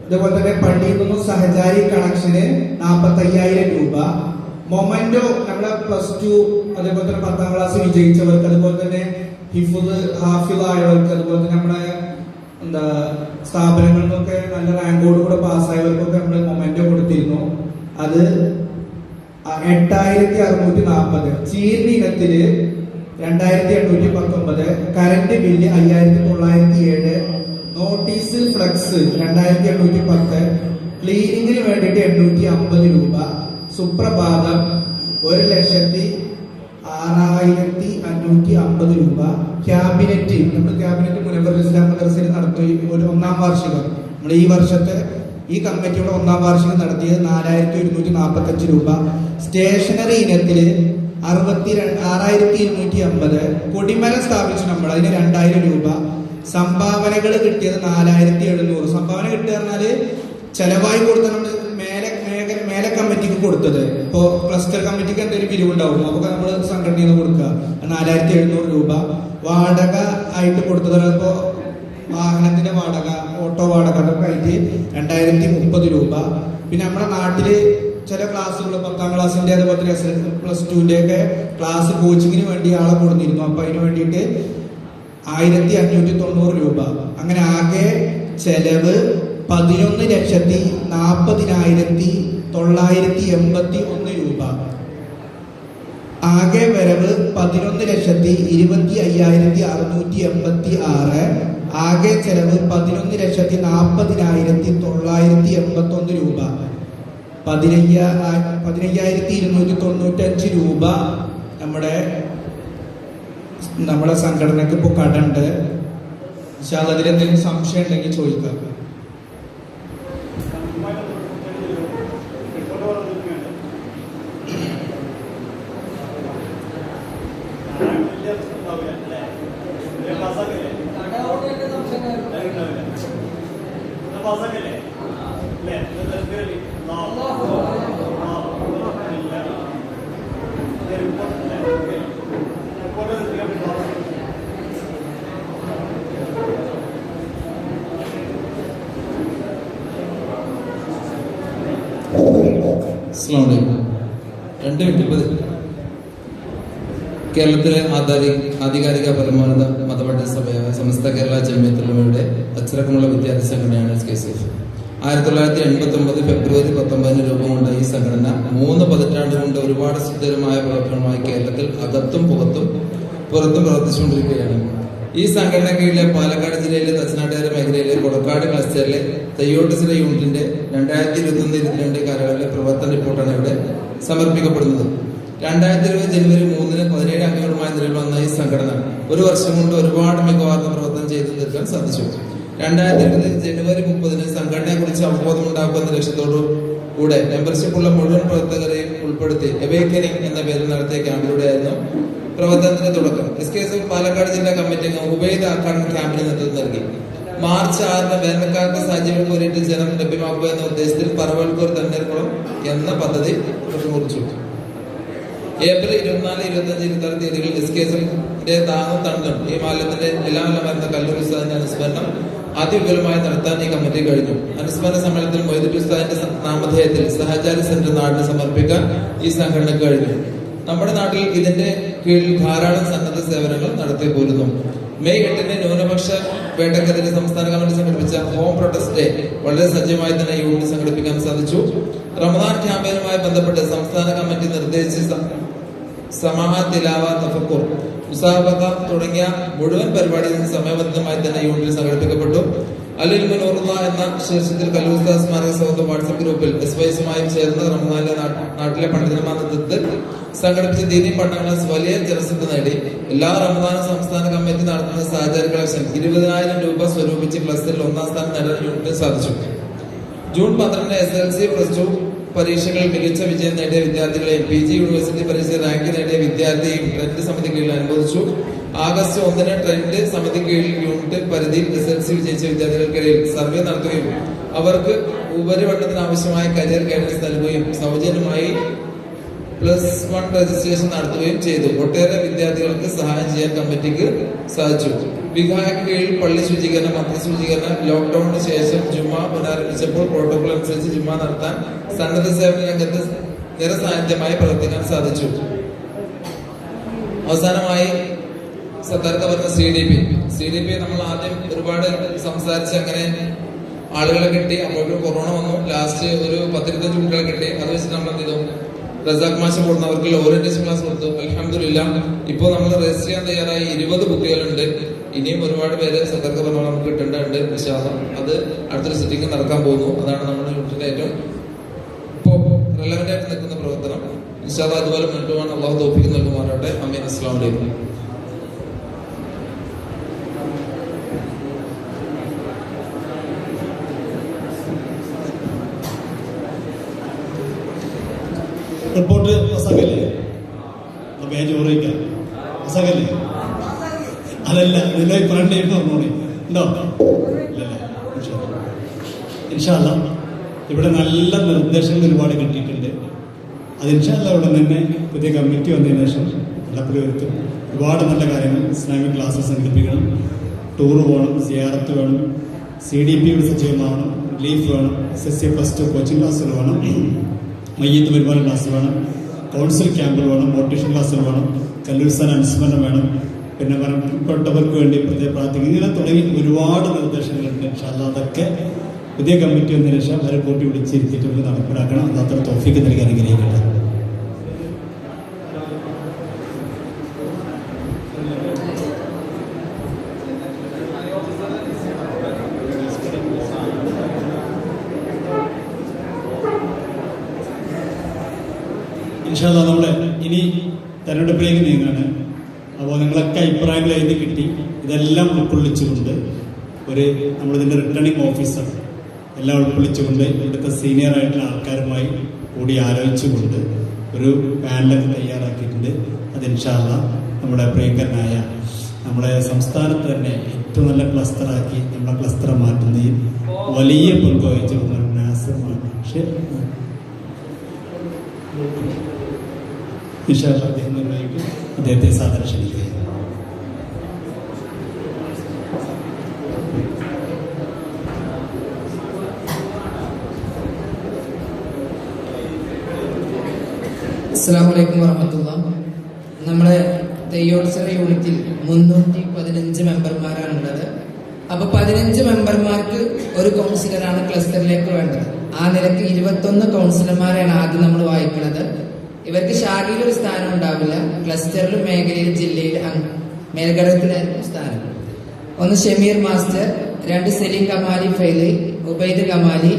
അതുപോലെ തന്നെ പള്ളിയിൽ നിന്നും സഹചാരി കണക്ഷന് 45,000 രൂപ. മൊമെന്റോ നമ്മളെ +2 അതേപോലെ തന്നെ 10ാം ക്ലാസ് വിജയിച്ചവർക്ക്, അതുപോലെ തന്നെ ഹാഫിളായവർക്ക്, അതുപോലെ തന്നെ നമ്മുടെ സ്ഥാപനങ്ങളിൽ നിന്നൊക്കെ നല്ല റാങ്കോട് കൂടെ പാസ്സായവർക്കൊക്കെ നമ്മൾ മൊമെന്റോ കൊടുത്തിരുന്നു. അത് 8,640. ചീർണി ഇനത്തില് 2,819. Current bill 5,907. Notice flux 2,810. ക്ലീനിങ്ങിന് വേണ്ടിയിട്ട് 850 രൂപ. സുപ്രഭാതം 1,06,550 രൂപ. ക്യാബിനറ്റ് നമ്മൾ മുനവ്വർ ഇസ്ലാം മദ്രസയിൽ നടത്തി ഒരു 1ാം വാർഷികം. നമ്മൾ ഈ വർഷത്തെ ഈ കമ്മിറ്റിയുടെ 1ാം വാർഷികം നടത്തിയത് 4,145 രൂപ. സ്റ്റേഷനറി ഇനത്തില് 6,250. കൊടിമരം സ്ഥാപിച്ചു നമ്മൾ, അതിന് 2,000 രൂപ. സംഭാവനകൾ കിട്ടിയത് 4,700. സംഭാവന കിട്ടുക പറഞ്ഞാല് ചെലവായി കൊടുത്ത നമ്മൾ മേലെ കമ്മിറ്റിക്ക് കൊടുത്തത്. ഇപ്പോ ക്ലസ്റ്റർ കമ്മിറ്റിക്ക് എന്തെങ്കിലും പിരിവുണ്ടാവും, അപ്പൊ നമ്മൾ സംഘടനയിൽ നിന്ന് കൊടുക്കുക 4,700 രൂപ. വാടക ആയിട്ട് കൊടുത്തത് ഇപ്പോ വാഹനത്തിന്റെ വാടക, ഓട്ടോ വാടക, അതൊക്കെ ആയിട്ട് 2,030 രൂപ. പിന്നെ നമ്മുടെ നാട്ടില് ചില ക്ലാസ്സുകൾ 10ാം ക്ലാസ്സിന്റെ അതുപോലെ തന്നെ +2ന്റെ ഒക്കെ ക്ലാസ് കോച്ചിങ്ങിന് വേണ്ടി ആളെ കൊടുത്തിരുന്നു. അപ്പൊ അതിന് വേണ്ടിയിട്ട് 1,590 രൂപ. അങ്ങനെ ആകെ ചെലവ് 11,40,981 രൂപ. ആകെ വരവ് 11,25,686. ആകെ ചെലവ് 11,40,981 രൂപ. 15,295 രൂപ നമ്മുടെ സംഘടനക്ക് ഇപ്പൊ കടണ്ട്. പക്ഷെ അതിലെന്തെങ്കിലും സംശയം ഉണ്ടെങ്കിൽ ചോദിക്കാം. അസ്സലാമു അലൈക്കും. 2 മിനിറ്റ്. കേരളത്തിലെ ആധികാരിക പരമോന്നത മതപഠന സഭയായ സമസ്ത കേരള ജമിയത്തുലമയുടെ അച്ചടക്കമുള്ള വിദ്യാർത്ഥി സംഘടനയാണ് SKCF. 1989 ഫെബ്രുവരി 19 രൂപം കൊണ്ട ഈ സംഘടന 3 പതിറ്റാണ്ട് കൊണ്ട് ഒരുപാട് സുസ്ഥിരമായ പ്രവർത്തനമായി കേരളത്തിൽ അകത്തും പുറത്തും പ്രവർത്തിച്ചുകൊണ്ടിരിക്കുകയാണ്. ഈ സംഘടന കീഴിലെ പാലക്കാട് ജില്ലയിലെ തച്ചനാട്ടുകര മേഖലയിലെ കൊടക്കാട് ക്ലസ്റ്ററിലെ തയ്യോട്ടുസില യൂണിറ്റിന്റെ 2021-22 കാലയളവിലെ പ്രവർത്തന റിപ്പോർട്ടാണ് ഇവിടെ സമർപ്പിക്കപ്പെടുന്നത്. 2020 ജനുവരി 3-ന് 17 അംഗങ്ങളുമായി നിലവിൽ വന്ന ഈ സംഘടന ഒരു വർഷം കൊണ്ട് ഒരുപാട് മികവാർന്ന പ്രവർത്തനം ചെയ്തു തീർക്കാൻ സാധിച്ചു. 2020 ജനുവരി 30-ന് സംഘടനയെ കുറിച്ച് അവബോധം ഉണ്ടാക്കുന്ന ലക്ഷ്യത്തോടു കൂടെ മെമ്പർഷിപ്പുള്ള മുഴുവൻ പ്രവർത്തകരെയും ഉൾപ്പെടുത്തി എവേക്കനിങ് എന്ന പേരിൽ നടത്തിയ ക്യാമ്പിലൂടെയായിരുന്നു പ്രവർത്തനത്തിന്റെ തുടക്കം. SKCF പാലക്കാട് ജില്ലാ കമ്മിറ്റി അംഗം ഉബൈദ് ആഖാൻ ക്യാമ്പിന് നേതൃത്വം നൽകി. മാർച്ച് 6-ന് വേനൽക്കാലത്ത് സജീവ ഒരു ജനം ലഭ്യമാക്കുക എന്ന ഉദ്ദേശത്തിൽ പറവൽക്കൂർ തണ്ണീർക്കുളം എന്ന പദ്ധതി കുറിച്ചു. ഏപ്രിൽ 24, 25, 26 തീയതികളിൽ SKCF-ന്റെ താങ്ങും തണ്ടും ഈ മാലിന്യത്തിന്റെ എല്ലാം വരുന്ന കല്ലൂർ ഉസ്താദിന്റെ അനുസ്മരണം അതിവിപുലമായി നടത്താൻ ഈ കമ്മിറ്റി കഴിഞ്ഞു. അനുസ്മരണ സമ്മേളനത്തിൽ മൊയ്തുൽ ഉസ്താദിന്റെ നാമധേയത്തിൽ സഹചാരി സെന്റർ നാടിന് സമർപ്പിക്കാൻ ഈ സംഘടനയ്ക്ക് കഴിഞ്ഞു. നമ്മുടെ നാട്ടിൽ ഇതിന്റെ കീഴിൽ ധാരാളം സന്നദ്ധ സേവനങ്ങൾ നടത്തി പോരുന്നു. മെയ് 8-ന് ന്യൂനപക്ഷ വേട്ടക്കെതിരെ സംസ്ഥാന കമ്മിറ്റി സംഘടിപ്പിച്ച ഹോം പ്രൊട്ടസ്റ്റ് ഡേ വളരെ സജ്ജമായി തന്നെ യൂണിറ്റ് സംഘടിപ്പിക്കാൻ സാധിച്ചു. റമദാൻ ക്യാമ്പയിനുമായി ബന്ധപ്പെട്ട് സംസ്ഥാന കമ്മിറ്റി നിർദ്ദേശിച്ച സമാഹ, തിലാവ, തഫക്കുർ, മുസാബഖ തുടങ്ങിയ മുഴുവൻ പരിപാടികളും സമയബദ്ധമായി തന്നെ യൂണിറ്റിൽ സംഘടിപ്പിക്കപ്പെട്ടു. അലിൽ മുനൂറുള്ള എന്ന ശീർഷത്തിൽ കല്ലൂർ സ്മാരക സൗധ വാട്സ്ആപ്പ് ഗ്രൂപ്പിൽ SYS-യുമായും ചേർന്ന് റമദാനിലെ നാട്ടിലെ പണ്ഡിതന്മാർ നേതൃത്വത്തിൽ സംഘടിപ്പിച്ച ദീനി പഠനങ്ങൾ വലിയ ജനശ്രദ്ധ നേടി. എല്ലാ റമദാനും സംസ്ഥാന കമ്മിറ്റി നടത്തുന്ന സഹചാരി കളക്ഷൻ 20,000 രൂപ സ്വരൂപിച്ച് ക്ലസ്റ്ററിൽ 1ാം സ്ഥാനം നേടാൻ യൂണിറ്റിന് സാധിച്ചു. ജൂൺ 12-ന് SSLC+2 പരീക്ഷകളിൽ മികച്ച വിജയം നേടിയ വിദ്യാർത്ഥികളെയും PG യൂണിവേഴ്സിറ്റി പരീക്ഷ റാങ്ക് നേടിയ വിദ്യാർത്ഥിയെയും ട്രെൻഡ് സമിതി കീഴിൽ അനുമോദിച്ചു. ആഗസ്റ്റ് 1-ന് ട്രെൻഡ് സമിതി കീഴിൽ യൂണിറ്റ് പരിധിയിൽ SSLC വിജയിച്ച വിദ്യാർത്ഥികൾക്കിടയിൽ സർവേ നടത്തുകയും അവർക്ക് ഉപരിപഠനത്തിന് ആവശ്യമായ കരിയർ ഗൈഡൻസ് നൽകുകയും സൗജന്യമായി +1 രജിസ്ട്രേഷൻ നടത്തുകയും ചെയ്തു. ഒട്ടേറെ വിദ്യാർത്ഥികൾക്ക് സഹായം ചെയ്യാൻ കമ്മിറ്റിക്ക് സാധിച്ചു. വിഹായക്ക് കീഴിൽ പള്ളി ശുചീകരണം, മദ്രസ ശുചീകരണം, ലോക്ക്ഡൌണിന് ശേഷം ജുമാ പുനരാരംഭിച്ചപ്പോൾ പ്രോട്ടോകോൾ അനുസരിച്ച് ജുമാ നടത്താൻ സന്നദ്ധ സേവന രംഗത്ത് നിറസാന്നിധ്യമായി പ്രവർത്തിക്കാൻ സാധിച്ചു. അവസാനമായി സത്തർക്ക പറഞ്ഞ CDP നമ്മൾ ആദ്യം ഒരുപാട് സംസാരിച്ച് അങ്ങനെ ആളുകളെ കിട്ടി. അപ്പോഴും കൊറോണ വന്നു. ലാസ്റ്റ് ഒരു 10-25 കുട്ടികളെ കിട്ടി. അത് വെച്ച് നമ്മൾ എന്ത് ചെയ്തു, റസാഖ് മാഷ കൊടുത്തവർക്ക് ഓറിയന്റേഷൻ ക്ലാസ് കൊടുത്തു. അൽഹംദുലില്ലാഹ് ഇപ്പോൾ നമ്മൾ രജിസ്റ്റർ ചെയ്യാൻ തയ്യാറായി 20 കുട്ടികളുണ്ട്. ഇനിയും ഒരുപാട് പേര് സത്തർക്ക പറഞ്ഞാൽ നമുക്ക് കിട്ടേണ്ടതുണ്ട്. ഇൻഷാ അല്ലാഹ് അത് അടുത്തൊരു സിറ്റിംഗ് നടക്കാൻ പോകുന്നു. അതാണ് നമ്മുടെ യൂണിറ്റിന്റെ ഏറ്റവും ഇപ്പോൾ റെലവന്റ് ആയിട്ട് നിൽക്കുന്ന പ്രവർത്തനം. ഇൻഷാ അല്ലാഹ് അതുപോലെ മുന്നോട്ട് പോകാൻ അള്ളാഹു തൗഫീഖ് നൽകുമാറാട്ടെ. ആമീൻ. അസ്സലാമു അലൈക്കും. റിപ്പോർട്ട് അസകല്ലേ? പേജ് ഓർമ്മിക്കാം. അസകല്ലേ? അതല്ല, ഇതിന്റെ അഭിപ്രായം പറഞ്ഞോളി. ഉണ്ടോ? ഇൻഷാ അല്ലാഹ് ഇവിടെ നല്ല നിർദ്ദേശങ്ങൾ ഒരുപാട് കിട്ടിയിട്ടുണ്ട്. അത് ഇൻഷാ അല്ലാഹ് ഇവിടെ തന്നെ പുതിയ കമ്മിറ്റി വന്നതിന് ശേഷം എല്ലാവരും ഒരുപാട് നല്ല കാര്യങ്ങൾ, ഇസ്ലാമിക് ക്ലാസ്സസ് സംഘടിപ്പിക്കണം, ടൂർ പോകണം, സിയാറത്ത് വേണം, CDP സജീവമാവണം, റിലീഫ് വേണം, SSC+2 കോച്ചിങ് ക്ലാസ്സുകൾ വേണം, മയ്യത്ത് പരിപാടി ക്ലാസ് വേണം, കൗൺസിൽ ക്യാമ്പുകൾ വേണം, മോട്ടിവേഷൻ ക്ലാസ്സുകൾ വേണം, കല്ലൂർസ്ഥാന അനുസ്മരണം വേണം, പിന്നെ മരണപ്പെട്ടവർക്ക് വേണ്ടി പ്രത്യേക പ്രാർത്ഥിക്കുക, ഇങ്ങനെ തുടങ്ങി ഒരുപാട് നിർദ്ദേശങ്ങളുണ്ട്. ഇൻഷാ അല്ലാഹ് അതൊക്കെ പുതിയ കമ്മിറ്റി വന്നതിന് ശേഷം അവരെ കൂട്ടി വിളിച്ചിരുത്തിയിട്ട് നടപ്പിലാക്കണം. അതത്ര തൗഫീഖ് നൽകി അനുഗ്രഹിക്കട്ടെ. ഇൻഷാ അല്ലാഹ് നമ്മുടെ ഇനി തെരഞ്ഞെടുപ്പിലേക്ക് നീങ്ങാണ്. അപ്പോൾ നിങ്ങളൊക്കെ അഭിപ്രായങ്ങൾ എഴുതി കിട്ടി. ഇതെല്ലാം ഉൾക്കൊള്ളിച്ചുകൊണ്ട് നമ്മളിതിൻ്റെ റിട്ടേണിംഗ് ഓഫീസർ എല്ലാം ഉൾക്കൊള്ളിച്ചുകൊണ്ട് ഇവിടുത്തെ സീനിയർ ആയിട്ടുള്ള ആൾക്കാരുമായി കൂടി ആലോചിച്ചുകൊണ്ട് ഒരു പാനലൊക്കെ തയ്യാറാക്കിയിട്ടുണ്ട്. അത് ഇൻഷാ അല്ലാഹ് നമ്മുടെ പ്രിയങ്കരനായ നമ്മുടെ സംസ്ഥാനത്ത് തന്നെ ഏറ്റവും നല്ല ക്ലസ്റ്ററാക്കി നമ്മളെ ക്ലസ്റ്ററെ മാറ്റുന്നതിൽ വലിയ പങ്ക് വഹിച്ച നാസറുമാണ്. പക്ഷേ അദ്ദേഹം നിർവഹിക്കും. അദ്ദേഹത്തെ സാദരം ക്ഷണിക്കുകയാണ്. അസ്സലാമു അലൈക്കും വറഹ്മത്തുള്ളാഹി. നമ്മുടെ തെയ്യോത്സവ യൂണിറ്റിൽ 315 മെമ്പർമാരാണുള്ളത്. അപ്പൊ 15 മെമ്പർമാർക്ക് ഒരു കൗൺസിലറാണ് ക്ലസ്റ്ററിലേക്ക് വേണ്ടത്. ആ നിലയ്ക്ക് 21 കൗൺസിലർമാരാണ് ആദ്യം നമ്മൾ വായിക്കുന്നത്. ഇവർക്ക് ശാഖയിൽ ഒരു സ്ഥാനം ഉണ്ടാവില്ല. ക്ലസ്റ്ററിലും മേഖലയിലും ജില്ലയിൽ മേൽഘടകത്തിലായിരിക്കും സ്ഥാനം. 1 ഷമീർ മാസ്റ്റർ, 2 സലീം കമാലി ഫൈലി, Ubaid Kamali,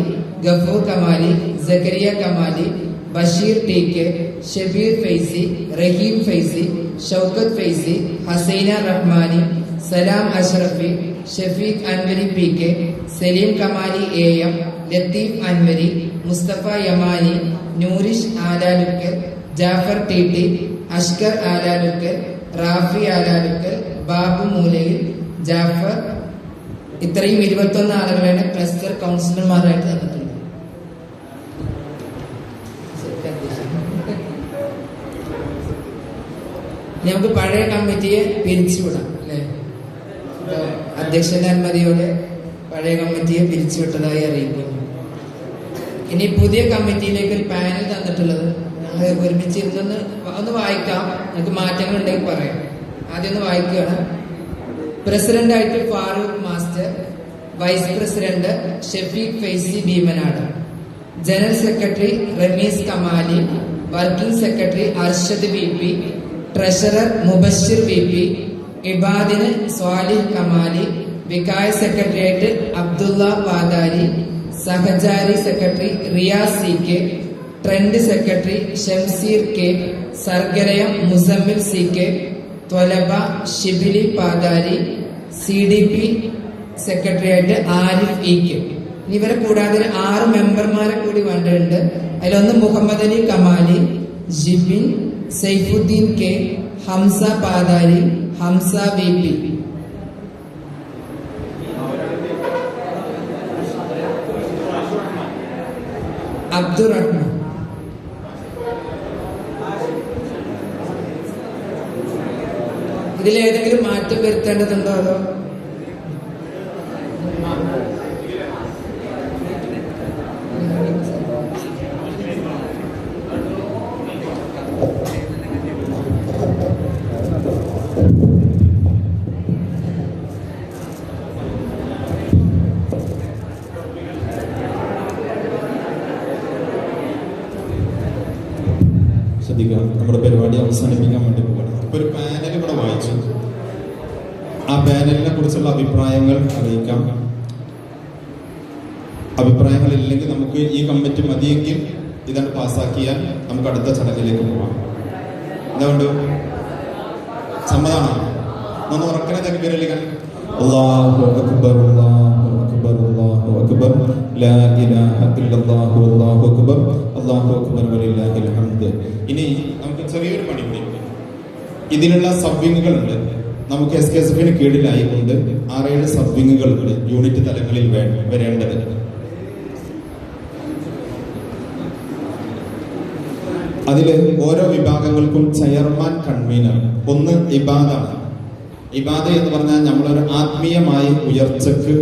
Gafoor Kamali, Zakariya Kamali, Basheer T K, Shabeer Faizy, Raheem Faizy, Shoukath Faizy, Hasaina Rahmani, Salam Ashrafi, Shafeeq Anwari P K, Saleem Kamali A M, Latheef Anwari, Musthafa Yamani, Noorish Alalukkal, Jafar T T, Ashkar Alalukkal, Rafi Alalukkal, Babu Moolayil, Jafar. ഇത്രയും 21 ആളുകളാണ് ക്ലസ്റ്റർ കൗൺസിലർമാരായിട്ട് തന്നിട്ടുള്ളത്. നമുക്ക് പഴയ കമ്മിറ്റിയെ പിരിച്ചുവിടാം അല്ലെ? അധ്യക്ഷന്റെ അനുമതിയോടെ പഴയ കമ്മിറ്റിയെ പിരിച്ചുവിട്ടതായി അറിയിക്കുന്നു. ഇനി പുതിയ കമ്മിറ്റിയിലേക്ക് ഒരു പാനൽ തന്നിട്ടുള്ളത് ഞങ്ങൾ ഒരുമിച്ചിരുന്നൊന്ന് ഒന്ന് വായിക്കാം. നമുക്ക് മാറ്റങ്ങൾ ഉണ്ടെങ്കിൽ പറയാം. ആദ്യം ഒന്ന് വായിക്കുകയാണ്. പ്രസിഡന്റായിട്ട് Farooq master, vice president Shafeeq Faizy Bheemanad, general secretary Rameez Kamali, working secretary Arshad V P, treasurer Mubashir V P, ഇബാദിന് സ്വാലിഹ് കമാലി, വികായ സെക്രട്ടറിയായിട്ട് Abdulla Padari, Sahachari secretary Riyas C K, trend secretary Shamseer K, Sargalayam Muzammil C K, Twalaba Shibili Padari, CDP സെക്രട്ടറിയായിട്ട് ആരിഫ് ഇ കെ. ഇവരെ കൂടാതെ 6 മെമ്പർമാരെ കൂടി വേണ്ടതുണ്ട്. അതിലൊന്ന് Muhammad Ali Kamali, Jibin, Saifuddeen K, Hamza Padari, Hamza V P. Abdurahman. ഇതിലേതെങ്കിലും മാറ്റം വരുത്തേണ്ടതുണ്ടോ? അതോ ശ്രദ്ധിക്കുക, നമ്മുടെ പരിപാടി അവസാനിപ്പിക്കാൻ വേണ്ടി പോകണം. ഇപ്പൊ ഒരു പാനൽ ഇവിടെ വായിച്ചു. ആ പാനലിനെ കുറിച്ചുള്ള അഭിപ്രായങ്ങൾ അറിയിക്കാം. അഭിപ്രായങ്ങൾ ഇല്ലെങ്കിൽ നമുക്ക് ഈ കമ്മിറ്റി മതിയെങ്കിൽ ഇതാണ് പാസ്സാക്കിയാൽ നമുക്ക് അടുത്ത ചടങ്ങിലേക്ക് പോവാം. എന്തുകൊണ്ട് സമ്മതമാണോ? ഒന്ന് ഉറക്കനെ തക്ബീറല്ലേ? അല്ലാഹു അക്ബർ, അല്ലാഹു അക്ബർ, അല്ലാഹു അക്ബർ, ലാ ഇലാഹ ഇല്ലല്ലാഹു അല്ലാഹു അക്ബർ, അല്ലാഹു അക്ബർ വലില്ലാഹിൽ ഹംദ്. ഇനി നമുക്ക് ചെറിയൊരു പണി കൂടി. ഇതിനുള്ള സബ്വിങ്ങുകളുണ്ട്. നമുക്ക് SKSFന് കീഴിലായിക്കൊണ്ട് 6-7 സബ്വിങ്ങുകളുണ്ട് യൂണിറ്റ് തലങ്ങളിൽ വരേണ്ടത്. അതിൽ ഓരോ വിഭാഗങ്ങൾക്കും ചെയർമാൻ, കൺവീനർ. ഒന്ന് ഇബാദാണ്. ഇബാദ എന്ന് പറഞ്ഞാൽ നമ്മളൊരു ആത്മീയമായ ഉയർച്ചക്ക്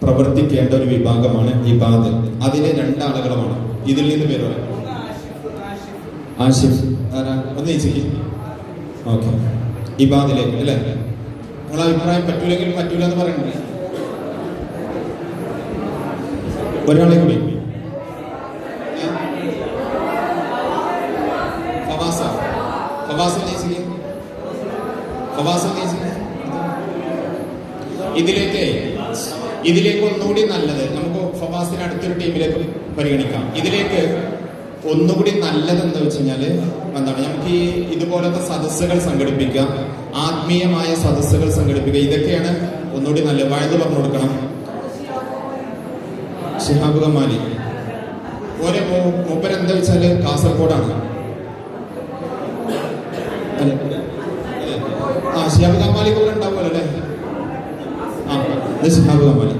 പ്രവർത്തിക്കേണ്ട ഒരു വിഭാഗമാണ് ഇബാദ്. അതിലെ 2 ആളുകളുമാണ്. ഇതിൽ നിന്ന് പേര് പറയാം. ആഷിഫ് ഒന്ന് ചേച്ചി. ഓക്കെ, ഇബാദിലേക്ക് അല്ലേ? നമ്മളെ അഭിപ്രായം പറ്റൂലെങ്കിൽ പറ്റൂല എന്ന് പറയണ്ടേ? ഒരാളെ കൂടി. ഇതിലേക്ക് ഒന്നുകൂടി നല്ലത് നമുക്ക് ഫവാസിന് അടുത്തൊരു ടീമിലേക്ക് പരിഗണിക്കാം. ഇതിലേക്ക് ഒന്നുകൂടി നല്ലത് എന്താ വെച്ച് കഴിഞ്ഞാല് എന്താണ്, നമുക്ക് ഈ ഇതുപോലത്തെ സദസ്സുകൾ സംഘടിപ്പിക്കാം, ആത്മീയമായ സദസ്സുകൾ സംഘടിപ്പിക്കുക. ഇതൊക്കെയാണ് ഒന്നുകൂടി നല്ലത്. വഴുത് പറഞ്ഞു കൊടുക്കണം. ഷിഹാബ് കമാലി ഓരോ മൂപ്പരെന്താ വെച്ചാല് കാസർഗോഡാണ്. ഷിഹാബ് കമാലി കൂടെ ഉണ്ടാവുമല്ലോ അല്ലേ? ഇത് ഷിഹാബ് കമാലി.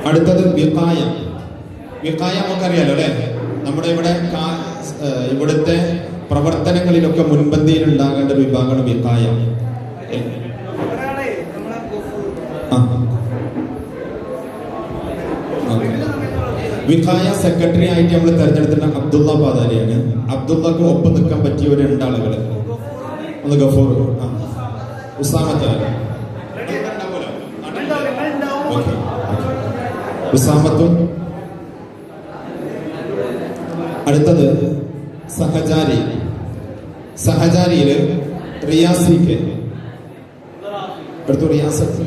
അടുത്തത് വിഖായ. വിഖായ നമുക്കറിയാലോ അല്ലെ? നമ്മുടെ ഇവിടുത്തെ പ്രവർത്തനങ്ങളിലൊക്കെ മുൻപന്തിയിൽ ഉണ്ടാകേണ്ട ഒരു വിഭാഗമാണ് വിഖായ. വിഖായ സെക്രട്ടറി ആയിട്ട് നമ്മൾ തെരഞ്ഞെടുത്തിട്ട് അബ്ദുള്ള പാതാരിയാണ്. അബ്ദുള്ളക്ക് ഒപ്പം നിൽക്കാൻ പറ്റിയ ഒരു രണ്ടാളുകൾ. ഒന്ന് ഗഫൂർ, ഉസാമത്ത്, ഉസാമത്തും. അടുത്തത് സഹജാരി. സഹജാരിയില് റിയാസിക്ക് അടുത്തു റിയാസത്ത്.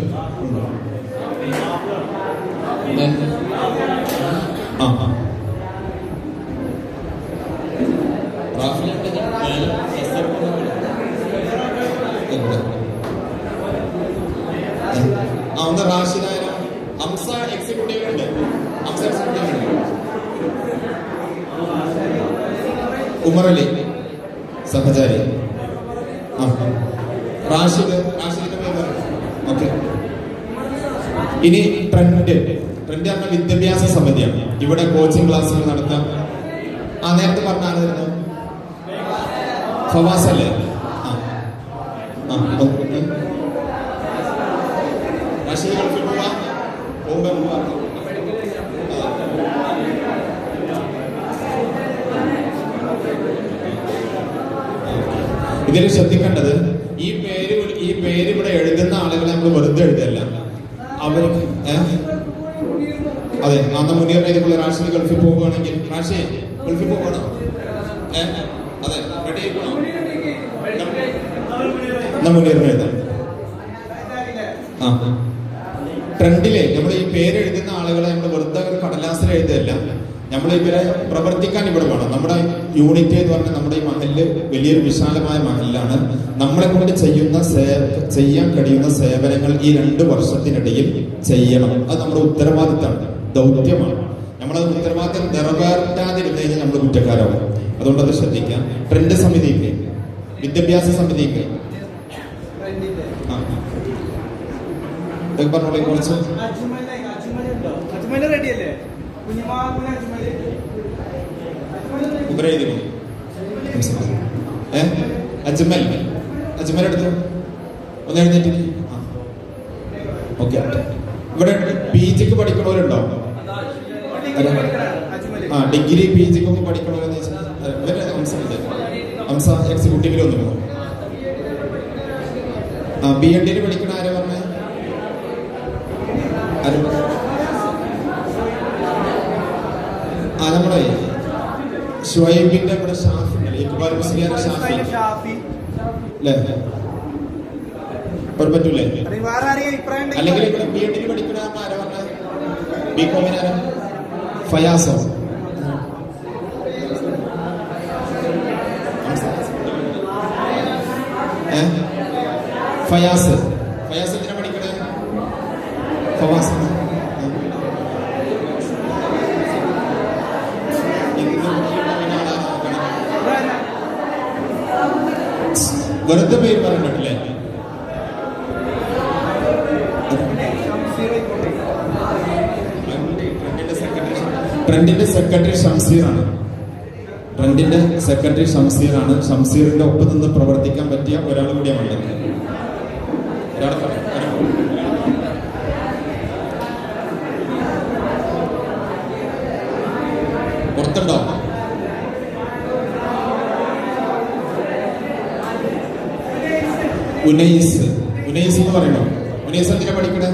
ഒന്ന് റാഷിദായ ഹംസ എക്സിക്യൂട്ടീവ് ഉണ്ട്. ഹംസ എക്സിക്യൂട്ടീവ് ഉണ്ട്. ഉമർ അലി സഹചാരി. റാഷിദിന്റെ പേര്. ഓക്കെ. ഇനി ട്രെൻഡ് പറഞ്ഞ വിദ്യാഭ്യാസ സമിതിയാണ്. ഇവിടെ കോച്ചിങ് ക്ലാസ്സുകൾ നടത്താം. നേരത്തെ പറഞ്ഞ ആളായിരുന്നു ഫവാസ് അല്ലേ? റാഷിദ് ഗൾഫിൽ പോവാ. ഇതിൽ ശ്രദ്ധിക്കേണ്ടത് ഈ പേര് ഇവിടെ എഴുതുന്ന ആളുകളെ നമ്മൾ വെറുതെ എഴുതല്ല. അവർക്ക് അതെ, അന്ന് മുനീർ ഇതുപോലെ റാഷിദ് ഗൾഫിൽ പോവുകയാണെങ്കിൽ റാഷിദ് ഗൾഫിൽ പോകണോ? അതെ, റെഡി ആയിക്കണോ? മുനീറിന് എഴുതാം. ട്രെൻഡിലെ നമ്മൾ ഈ പേര് എഴുതുന്ന ആളുകളെ നമ്മൾ വെറുതെ ഒരു കടലാസിൽ എഴുതല്ല. നമ്മൾ ഇവരെ പ്രവർത്തിക്കാൻ ഇവിടെ വേണം. നമ്മുടെ യൂണിറ്റ് എന്ന് പറഞ്ഞാൽ നമ്മുടെ ഈ മഹല് വലിയൊരു വിശാലമായ മഹലാണ്. നമ്മളെ കൊണ്ട് ചെയ്യാൻ കഴിയുന്ന സേവനങ്ങൾ ഈ 2 വർഷത്തിനിടയിൽ ചെയ്യണം. അത് നമ്മുടെ ഉത്തരവാദിത്തമാണ്, ദൗത്യമാണ്. നമ്മളത് ഉത്തരവാദിത്തം നിറവേറ്റാതിരുന്നു കഴിഞ്ഞാൽ നമ്മൾ കുറ്റക്കാരാവും. അതുകൊണ്ട് അത് ശ്രദ്ധിക്കാം. ട്രെൻഡ് സമിതിക്ക്, വിദ്യാഭ്യാസ സമിതിക്ക് പറഞ്ഞോളെ കുറച്ച് അജ്മൽ എടുത്തു ഒന്ന് എഴുന്നേറ്റ്. ഓക്കെ. ഇവിടെ PGക്ക് പഠിക്കണവരുണ്ടോ? ഡിഗ്രി PGക്കൊക്കെ പഠിക്കണവരെന്ന് വെച്ചാൽ ഹംസ എക്സിക്യൂട്ടീവിലൊന്നും. BEd പഠിക്കണ ആരാ പറഞ്ഞേ? നമ്മളെ ഷുഹൈബിന്റെ ഇവിടെ ഷാഫി ഇക്ബാൽ മുസ്ലിയാർ ഷാഫി അല്ലേ? പറ്റൂലേ? അല്ലെങ്കിൽ ഇവിടെ BEd പഠിക്കണ ആരാ പറഞ്ഞ? ബികോമിന് ആരാ? ഫയാസോ? ഫയാസ് എന്തിനാ പഠിക്കണേ? ഫവാസ്. വെറുതെ പേര് പറഞ്ഞിട്ടില്ലേ? ട്രെൻഡിന്റെ സെക്രട്ടറി ഷംസീറാണ്. ഷംസീറിന്റെ ഒപ്പം നിന്ന് പ്രവർത്തിക്കാൻ പറ്റിയ ഒരാൾ കൂടിയാണ്. പുറത്തുണ്ടോ? ഉനൈസ് എന്ന് പറയണോ? ഉനൈസ് എന്തിനാ പഠിക്കണേ?